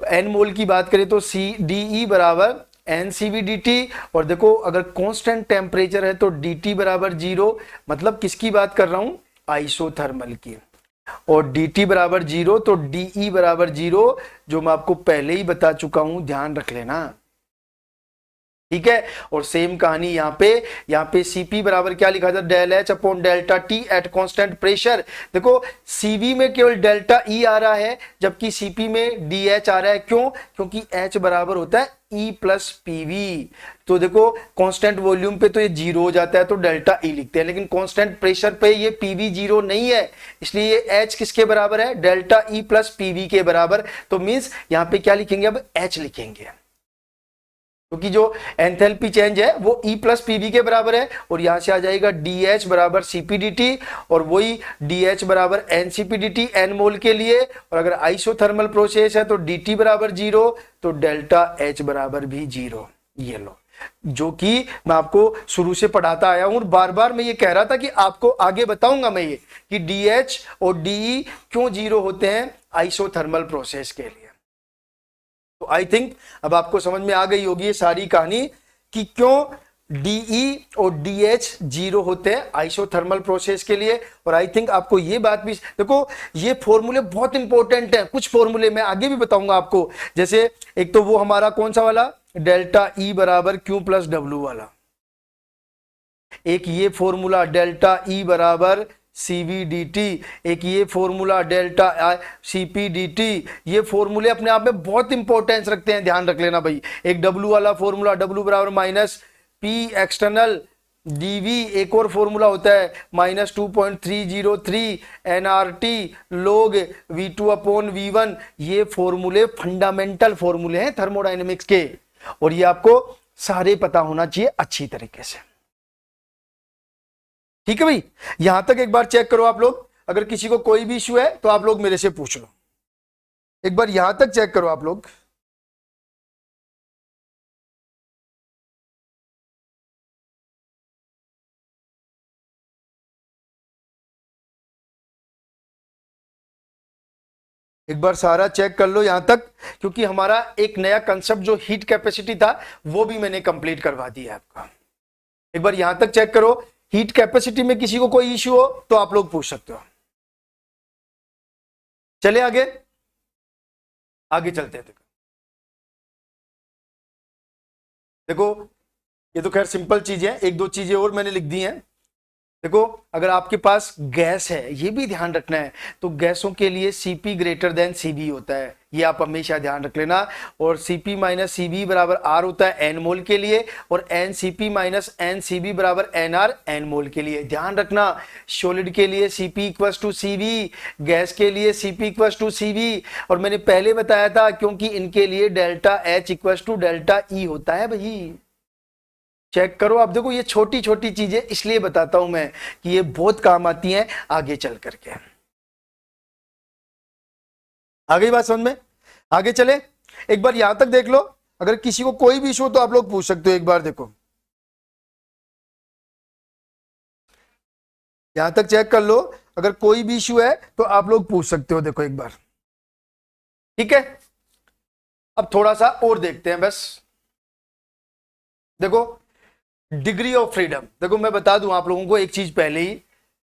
N मोल की बात करें तो DE बराबर NCV/dt। और देखो अगर कांस्टेंट टेम्परेचर है तो dt बराबर 0, मतलब किसकी बात कर रहा हूं, आइसोथर्मल की। और dt बराबर 0 तो de बराबर 0, जो मैं आपको पहले ही बता चुका हूं, ध्यान रख लेना, ठीक है। और सेम कहानी यहाँ पे Cp बराबर क्या लिखा था, del H upon delta T at constant pressure. देखो Cv में केवल डेल्टा E आ रहा है, जबकि Cp में DH आ रहा है। क्यों? क्योंकि H बराबर होता है E प्लस पीवी। तो देखो कांस्टेंट वॉल्यूम पे तो ये 0 हो जाता है तो डेल्टा E लिखते हैं, लेकिन कांस्टेंट प्रेशर पे ये पीवी 0 नहीं है, इसलिए ये H किसके बराबर है, डेल्टा E प्लस पीवी के बराबर। तो मीन्स यहाँ पे क्या लिखेंगे, अब H लिखेंगे, क्योंकि जो एंथैल्पी चेंज है वो E प्लस पीवी के बराबर है। और यहां से आ जाएगा DH बराबर CpDT, और वही DH बराबर NCpDT N मोल के लिए। और अगर आइसोथर्मल प्रोसेस है तो DT बराबर 0, तो डेल्टा H बराबर भी 0। ये लो, जो कि मैं आपको शुरू से पढ़ाता आया हूं, और बार बार मैं ये कह रहा था कि आपको आगे बताऊंगा मैं ये कि DH और DE क्यों 0 होते हैं आइसोथर्मल प्रोसेस के लिए। तो आई थिंक अब आपको समझ में आ गई होगी ये सारी कहानी कि क्यों DE और DH 0 होते हैं आइसोथर्मल प्रोसेस के लिए। और आई थिंक आपको ये बात भी, देखो ये फॉर्मूले बहुत इंपॉर्टेंट हैं, कुछ फॉर्मूले मैं आगे भी बताऊंगा आपको। जैसे एक तो वो हमारा कौन सा वाला, डेल्टा E बराबर Q प्लस W वाला, एक ये फॉर्मूला डेल्टा E बराबर CvDT, एक ये फॉर्मूला डेल्टा CpDT। ये फॉर्मूले अपने आप में बहुत इंपॉर्टेंस रखते हैं, ध्यान रख लेना भाई। एक W वाला फॉर्मूला, W बराबर माइनस P एक्सटर्नल dV, एक और फॉर्मूला होता है -2.303 nRT log V2 upon V1। ये फॉर्मूले फंडामेंटल फॉर्मूले हैं थर्मोडायनेमिक्स के, और ये आपको सारे पता होना चाहिए अच्छी तरीके से, ठीक है भाई। यहां तक एक बार चेक करो आप लोग, अगर किसी को कोई भी इश्यू है तो आप लोग मेरे से पूछ लो। एक बार यहां तक चेक करो आप लोग। एक बार सारा चेक कर लो यहां तक, क्योंकि हमारा एक नया कंसेप्ट जो हीट कैपेसिटी था वो भी मैंने कंप्लीट करवा दिया आपका। एक बार यहां तक चेक करो, हीट कैपेसिटी में किसी को कोई इश्यू हो तो आप लोग पूछ सकते हो। चले आगे, आगे चलते हैं। देखो ये तो खैर सिंपल चीजें हैं, एक दो चीजें और मैंने लिख दी हैं। देखो अगर आपके पास गैस है, ये भी ध्यान रखना है, तो गैसों के लिए Cp ग्रेटर देन Cv होता है, ये आप हमेशा ध्यान रख लेना। और Cp माइनस Cv बराबर R होता है N मोल के लिए, और NCp माइनस NCv बराबर NR N मोल के लिए। ध्यान रखना, सॉलिड के लिए Cp equals to Cv, gas के लिए Cp इक्वल्स टू Cv। और मैंने पहले बताया था क्योंकि इनके लिए delta H equals to delta E होता है भाई। चेक करो आप, देखो ये छोटी छोटी चीजें इसलिए बताता हूं मैं कि ये बहुत काम आती हैं आगे चल करके। आ गई बात समझ में? आगे चले, एक बार यहां तक देख लो, अगर किसी को कोई भी इशू हो तो आप लोग पूछ सकते हो। एक बार देखो यहां तक चेक कर लो, अगर कोई भी इशू है तो आप लोग पूछ सकते हो। देखो एक बार, ठीक है। अब थोड़ा सा और देखते हैं बस। देखो डिग्री ऑफ फ्रीडम, देखो मैं बता दूं आप लोगों को एक चीज पहले ही,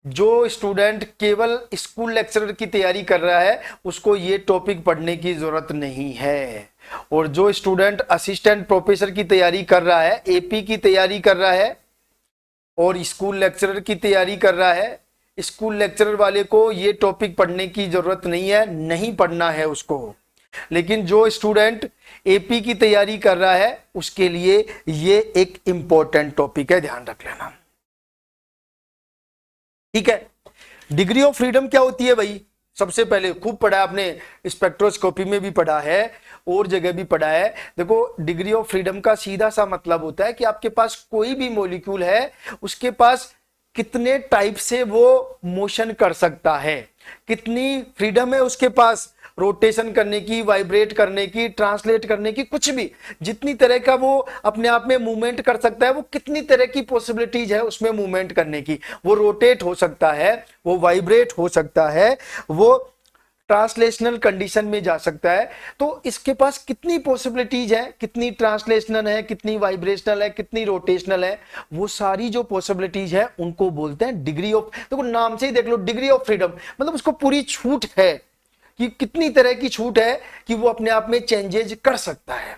जो स्टूडेंट केवल स्कूल लेक्चरर की तैयारी कर रहा है उसको ये टॉपिक पढ़ने की जरूरत नहीं है। और जो स्टूडेंट असिस्टेंट प्रोफेसर की तैयारी कर रहा है, एपी की तैयारी कर रहा है और स्कूल लेक्चरर की तैयारी कर रहा है, स्कूल लेक्चरर वाले को ये टॉपिक पढ़ने की जरूरत नहीं है, नहीं पढ़ना है उसको। लेकिन जो स्टूडेंट एपी की तैयारी कर रहा है उसके लिए ये एक इंपॉर्टेंट टॉपिक है, ध्यान रख लेना, ठीक है। डिग्री ऑफ फ्रीडम क्या होती है भाई? सबसे पहले खूब पढ़ा है आपने, स्पेक्ट्रोस्कोपी में भी पढ़ा है और जगह भी पढ़ा है। देखो डिग्री ऑफ फ्रीडम का सीधा सा मतलब होता है कि आपके पास कोई भी मॉलिक्यूल है, उसके पास कितने टाइप से वो मोशन कर सकता है, कितनी फ्रीडम है उसके पास रोटेशन करने की, वाइब्रेट करने की, ट्रांसलेट करने की, कुछ भी जितनी तरह का वो अपने आप में मूवमेंट कर सकता है, वो कितनी तरह की पॉसिबिलिटीज है उसमें मूवमेंट करने की। वो रोटेट हो सकता है, वो वाइब्रेट हो सकता है, वो ट्रांसलेशनल कंडीशन में जा सकता है। तो इसके पास कितनी पॉसिबिलिटीज है, कितनी ट्रांसलेशनल है, कितनी वाइब्रेशनल है, कितनी रोटेशनल है, वो सारी जो पॉसिबिलिटीज है उनको बोलते हैं डिग्री ऑफ, देखो नाम से ही देख लो, डिग्री ऑफ फ्रीडम, मतलब उसको पूरी छूट है कि कितनी तरह की छूट है कि वो अपने आप में चेंजेज कर सकता है।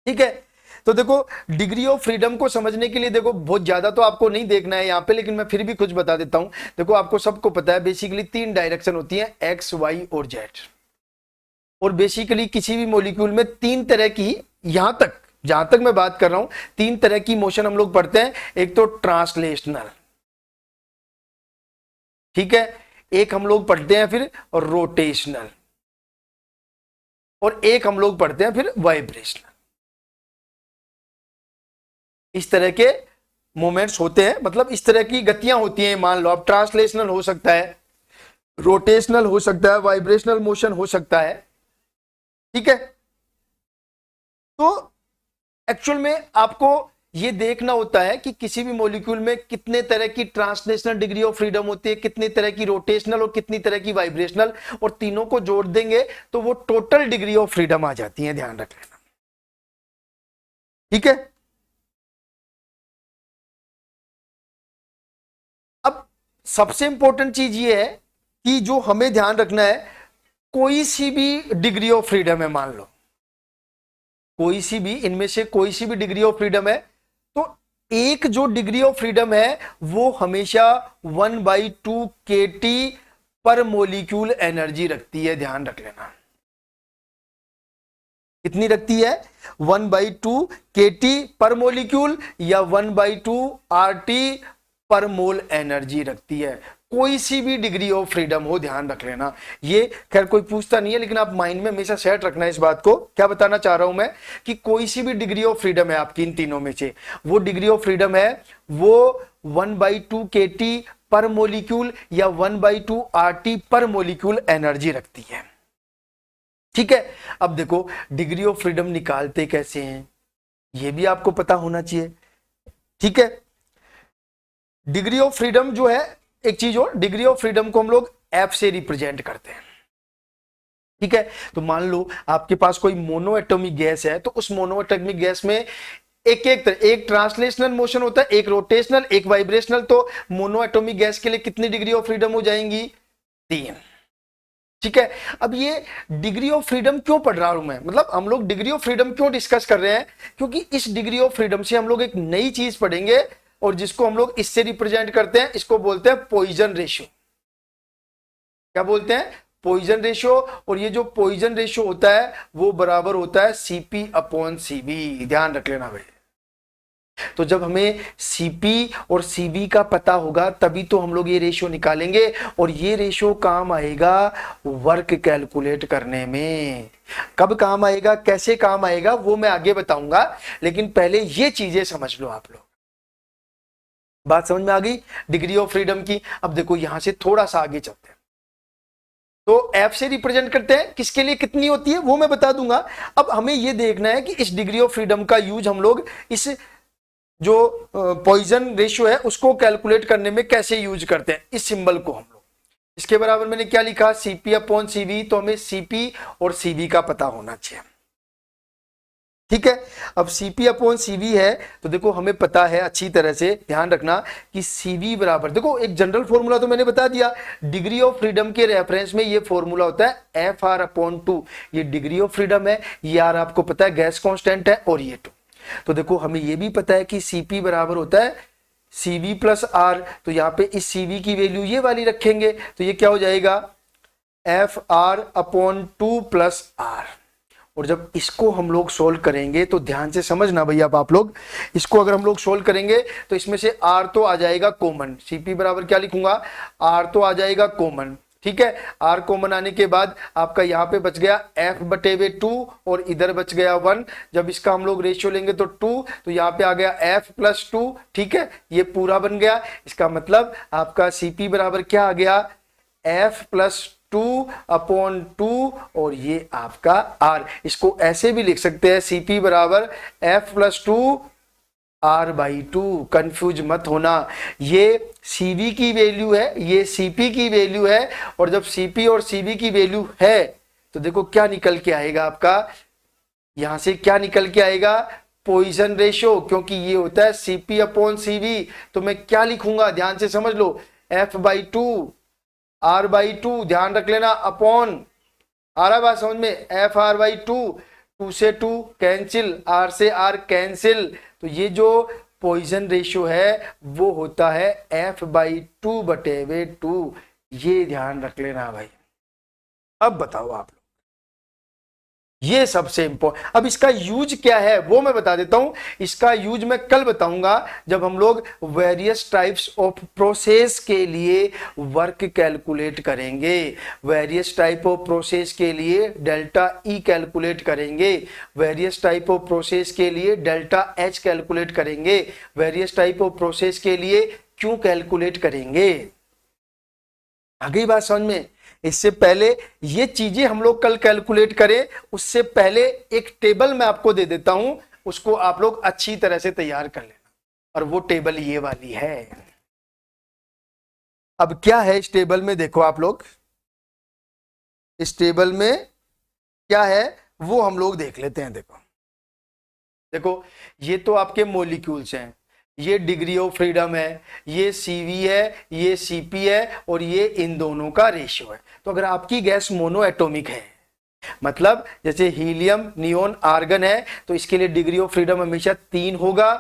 ठीक है, तो देखो डिग्री ऑफ फ्रीडम को समझने के लिए देखो बहुत ज्यादा तो आपको नहीं देखना है यहां पे, लेकिन मैं फिर भी कुछ बता देता हूं। देखो आपको सबको पता है बेसिकली 3 डायरेक्शन होती है, एक्स, वाई और जेड। और बेसिकली किसी भी मॉलिक्यूल में 3 तरह की, यहां तक जहां तक मैं बात कर रहा हूं 3 तरह की मोशन हम लोग पढ़ते हैं। एक तो ट्रांसलेशनल, ठीक है, एक हम लोग पढ़ते हैं फिर रोटेशनल, और एक हम लोग पढ़ते हैं फिर वाइब्रेशनल। इस तरह के मोमेंट्स होते हैं, मतलब इस तरह की गतियां होती हैं। मान लो आप ट्रांसलेशनल हो सकता है, रोटेशनल हो सकता है, वाइब्रेशनल मोशन हो सकता है। ठीक है, तो एक्चुअल में आपको ये देखना होता है कि किसी भी मॉलिक्यूल में कितने तरह की ट्रांसलेशनल डिग्री ऑफ फ्रीडम होती है, कितनी तरह की रोटेशनल और कितनी तरह की वाइब्रेशनल, और तीनों को जोड़ देंगे तो वो टोटल डिग्री ऑफ फ्रीडम आ जाती है, ध्यान रख लेना। ठीक है, अब सबसे इंपॉर्टेंट चीज ये है कि जो हमें ध्यान रखना है, कोई सी भी डिग्री ऑफ फ्रीडम है, मान लो कोई सी भी, इनमें से कोई सी भी डिग्री ऑफ फ्रीडम है, तो एक जो डिग्री ऑफ फ्रीडम है वो हमेशा 1/2 kT पर मोलिक्यूल एनर्जी रखती है, ध्यान रख लेना। कितनी रखती है? 1/2 kT पर मोलिक्यूल या 1/2 RT पर मोल एनर्जी रखती है, कोई सी भी डिग्री ऑफ फ्रीडम हो, ध्यान रख लेना। ये खैर कोई पूछता नहीं है, लेकिन आप माइंड में हमेशा सेट रखना है इस बात को। क्या बताना चाह रहा हूं मैं कि कोई सी भी डिग्री ऑफ फ्रीडम है आपकी इन तीनों में से, वो डिग्री ऑफ फ्रीडम है वो 1/2 kT पर मोलिक्यूल या 1/2 RT पर मोलिक्यूल एनर्जी रखती है। ठीक है, अब देखो डिग्री ऑफ फ्रीडम निकालते कैसे हैं ये भी आपको पता होना चाहिए। ठीक है, डिग्री ऑफ फ्रीडम जो है, एक चीज और, डिग्री ऑफ फ्रीडम को हम लोग एफ से रिप्रेजेंट करते हैं। ठीक है, तो मान लो आपके पास कोई मोनो एटॉमिक गैस है, तो उस मोनो एटॉमिक गैस में एक ट्रांसलेशनल मोशन होता है, एक रोटेशनल, एक वाइब्रेशनल। तो मोनो एटॉमिक गैस के लिए कितनी डिग्री ऑफ फ्रीडम हो जाएंगी? 3। ठीक है, अब ये डिग्री ऑफ फ्रीडम क्यों पढ़ रहा हूं मैं, मतलब हम लोग डिग्री ऑफ फ्रीडम क्यों डिस्कस कर रहे हैं, क्योंकि इस डिग्री ऑफ फ्रीडम से हम लोग एक नई चीज पढ़ेंगे, और जिसको हम लोग इससे रिप्रेजेंट करते हैं, इसको बोलते हैं पॉइजन रेशियो। क्या बोलते हैं? Poisson ratio. और ये जो पॉइजन रेशियो होता है वो बराबर होता है CP/CV, ध्यान रख लेना भाई। तो जब हमें CP और CV का पता होगा तभी तो हम लोग ये रेशियो निकालेंगे, और ये रेशियो काम आएगा वर्क कैलकुलेट करने में। कब काम आएगा, कैसे काम आएगा, वो मैं आगे बताऊंगा, लेकिन पहले ये चीजें समझ लो आप लोग। बात समझ में आ गई डिग्री ऑफ फ्रीडम की? अब देखो यहां से थोड़ा सा आगे चलते हैं, तो एफ से रिप्रेजेंट करते हैं, किसके लिए कितनी होती है वो मैं बता दूंगा। अब हमें यह देखना है कि इस डिग्री ऑफ फ्रीडम का यूज हम लोग इस जो पॉइजन रेशियो है उसको कैलकुलेट करने में कैसे यूज करते हैं। इस सिंबल को हम लोग, इसके बराबर मैंने क्या लिखा, CP/CV, तो हमें CP और CV का पता होना चाहिए। ठीक है, अब CP/CV है, तो देखो हमें पता है अच्छी तरह से, ध्यान रखना कि CV बराबर, देखो एक जनरल फॉर्मूला तो मैंने बता दिया, डिग्री ऑफ फ्रीडम के रेफरेंस में ये फॉर्मूला होता है FR/2। ये डिग्री ऑफ फ्रीडम है, ये R आपको पता है गैस कांस्टेंट है, और ये 2। तो देखो हमें ये भी पता है कि CP बराबर होता है CV+R, तो यहाँ पे इस CV की वैल्यू ये वाली रखेंगे, तो ये क्या हो जाएगा FR/2 + R। और जब इसको हम लोग सोल्व करेंगे तो ध्यान से समझना भैया, आप लोग इसको अगर हम लोग सोल्व करेंगे तो इसमें से R तो आ जाएगा कॉमन, CP बराबर क्या लिखूंगा, R तो आ जाएगा कॉमन। ठीक है, R कॉमन आने के बाद आपका यहाँ पे बच गया F/2 और इधर बच गया 1। जब इसका हम लोग रेशियो लेंगे तो 2, तो यहाँ पे आ गया F+2। ठीक है, ये पूरा बन गया। इसका मतलब आपका CP बराबर क्या आ गया, F+2/2, और ये आपका R। इसको ऐसे भी लिख सकते हैं, CP बराबर F+2 R/2। कंफ्यूज मत होना, ये CV की वैल्यू है, ये CP की वैल्यू है, और जब CP और CV की वैल्यू है तो देखो क्या निकल के आएगा आपका, यहां से क्या निकल के आएगा, पॉइजन रेशियो, क्योंकि ये होता है CP/CV। तो मैं क्या लिखूंगा, ध्यान से समझ लो, F/2 R/2, ध्यान रख लेना, अपॉन, आ रहा बात समझ में, FR/2, 2 से 2 कैंसिल, R से R कैंसिल, तो ये जो पॉइजन रेशियो है वो होता है F/2/2। ये ध्यान रख लेना भाई। अब बताओ आप, ये सबसे इंपॉर्टेंट। अब इसका यूज क्या है वो मैं बता देता हूं, इसका यूज मैं कल बताऊंगा जब हम लोग वेरियस टाइप्स ऑफ प्रोसेस के लिए वर्क कैलकुलेट करेंगे। वेरियस टाइप ऑफ प्रोसेस के लिए डेल्टा E कैलकुलेट करेंगे, वेरियस टाइप ऑफ प्रोसेस के लिए डेल्टा H कैलकुलेट करेंगे, वेरियस टाइप ऑफ प्रोसेस के लिए Q कैलकुलेट करेंगे। आ गई बात समझ में। इससे पहले ये चीजें हम लोग कल कैलकुलेट करें, उससे पहले एक टेबल मैं आपको दे देता हूं, उसको आप लोग अच्छी तरह से तैयार कर लेना, और वो टेबल ये वाली है। अब क्या है इस टेबल में, देखो आप लोग, इस टेबल में क्या है वो हम लोग देख लेते हैं। देखो देखो, ये तो आपके मॉलिक्यूल्स हैं, ये डिग्री ऑफ फ्रीडम है, ये CV है, ये CP है, और ये इन दोनों का रेशियो है। तो अगर आपकी गैस मोनो एटॉमिक है, मतलब जैसे हीलियम, नियोन, आर्गन है, तो इसके लिए डिग्री ऑफ फ्रीडम हमेशा 3 होगा,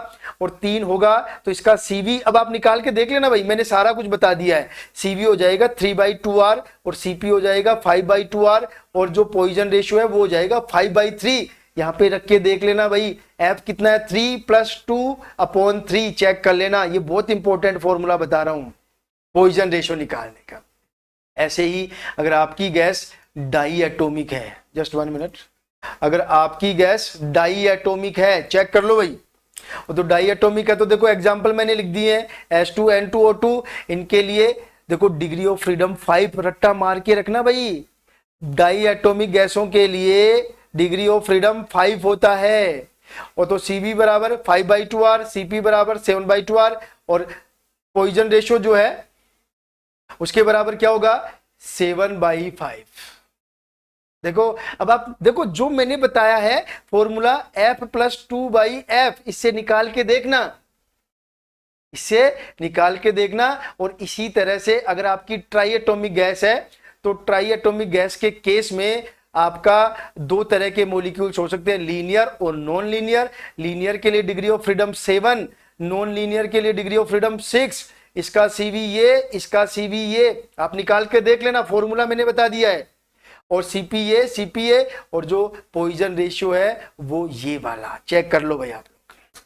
और 3 होगा तो इसका CV, अब आप निकाल के देख लेना भाई, मैंने सारा कुछ बता दिया है। CV हो जाएगा 3/2R, और CP हो जाएगा 5/2R, और जो पॉइजन रेशियो है वो हो जाएगा 5/3। यहां पे रख के देख लेना भाई, F कितना है, 3 + 2/3, चेक कर लेना। ये बहुत इंपॉर्टेंट फॉर्मूला बता रहा हूं पॉइजन रेशियो निकालने का। ऐसे ही अगर आपकी गैस डाई एटॉमिक है, जस्ट 1 मिनट, अगर आपकी गैस डाई एटॉमिक है, चेक कर लो भाई, तो डाई एटॉमिक है तो देखो एग्जांपल मैंने लिख दिए हैं, H2N2O2, इनके लिए देखो डिग्री ऑफ फ्रीडम 5, रट्टा मार के रखना भाई। डाई एटॉमिक गैसों के लिए डिग्री ऑफ फ्रीडम 5 होता है, और तो CV बराबर 5/2R, CP बराबर 7/2R, और पॉइजन रेशियो जो है उसके बराबर क्या होगा, 7/5। देखो, अब आप देखो जो मैंने बताया है फॉर्मूला, F + 2/F, इससे निकाल के देखना, इससे निकाल के देखना। और इसी तरह से अगर आपकी ट्राई एटॉमिक गैस है, तो ट्राई एटॉमिक गैस के केस में आपका 2 तरह के मॉलिक्यूल्स हो सकते हैं, लीनियर और नॉन लीनियर। लीनियर के लिए degree of freedom 7, non linear के लिए डिग्री ऑफ फ्रीडम 6। इसका CV ये, इसका CV ये, आप निकाल के देख लेना, फॉर्मूला मैंने बता दिया है। और CP ये, और जो पॉइजन रेशियो है वो ये वाला, चेक कर लो भाई आप लोग।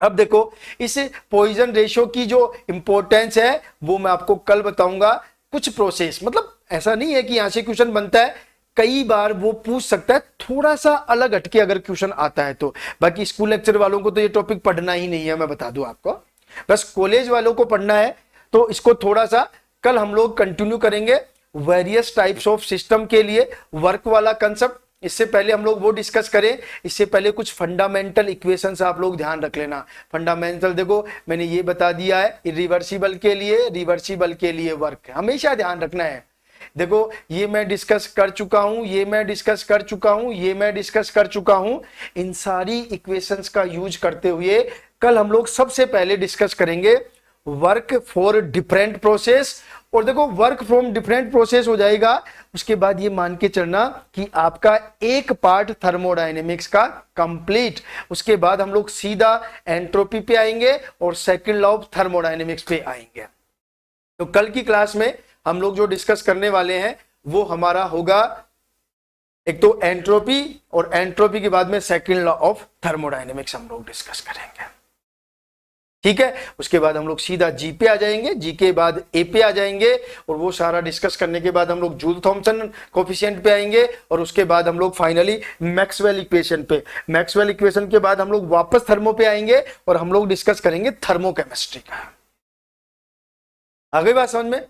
अब देखो, इस पॉइजन रेशियो की जो इंपॉर्टेंस है वो मैं आपको कल बताऊंगा। कुछ प्रोसेस, मतलब ऐसा नहीं है कि यहां से क्वेश्चन बनता है, कई बार वो पूछ सकता है, थोड़ा सा अलग हटके अगर क्वेश्चन आता है तो। बाकी स्कूल लेक्चर वालों को तो ये टॉपिक पढ़ना ही नहीं है, मैं बता दूं आपको, बस कॉलेज वालों को पढ़ना है। तो इसको थोड़ा सा कल हम लोग कंटिन्यू करेंगे, वेरियस टाइप्स ऑफ सिस्टम के लिए वर्क वाला कंसेप्ट। इससे पहले हम लोग वो डिस्कस करें, इससे पहले कुछ फंडामेंटल इक्वेशंस आप लोग ध्यान रख लेना। फंडामेंटल देखो मैंने ये बता दिया है, इरिवर्सिबल के लिए, रिवर्सिबल के लिए वर्क हमेशा ध्यान रखना है। देखो ये मैं डिस्कस कर चुका हूं, ये मैं डिस्कस कर चुका हूं, ये मैं डिस्कस कर चुका हूं। इन सारी इक्वेशंस का यूज करते हुए कल हम लोग सबसे पहले डिस्कस करेंगे वर्क फॉर डिफरेंट प्रोसेस। और देखो वर्क फ्रॉम डिफरेंट प्रोसेस हो जाएगा, उसके बाद ये मान के चलना कि आपका एक पार्ट थर्मोडायनेमिक्स का कंप्लीट। उसके बाद हम लोग सीधा एंट्रोपी पे आएंगे और सेकंड लॉ ऑफ थर्मोडायनेमिक्स पे आएंगे। तो कल की क्लास में हम लोग जो डिस्कस करने वाले हैं वो हमारा होगा एक तो एंट्रोपी, और एंट्रोपी के बाद में सेकंड लॉ ऑफ थर्मोडायनेमिक्स हम लोग डिस्कस करेंगे, ठीक है। उसके बाद हम लोग सीधा जी पे आ जाएंगे, जी के बाद ए पे आ जाएंगे, और वो सारा डिस्कस करने के बाद हम लोग जूल थॉमसन कोफिशिएंट पे आएंगे, और उसके बाद हम लोग फाइनली मैक्सवेल इक्वेशन पे। मैक्सवेल इक्वेशन के बाद हम लोग वापस थर्मो पे आएंगे और हम लोग डिस्कस करेंगे थर्मोकेमिस्ट्री का। आ गई बात समझ में।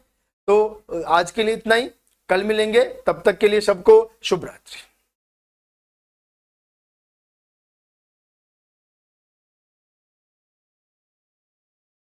तो आज के लिए इतना ही, कल मिलेंगे, तब तक के लिए सबको शुभ रात्रि।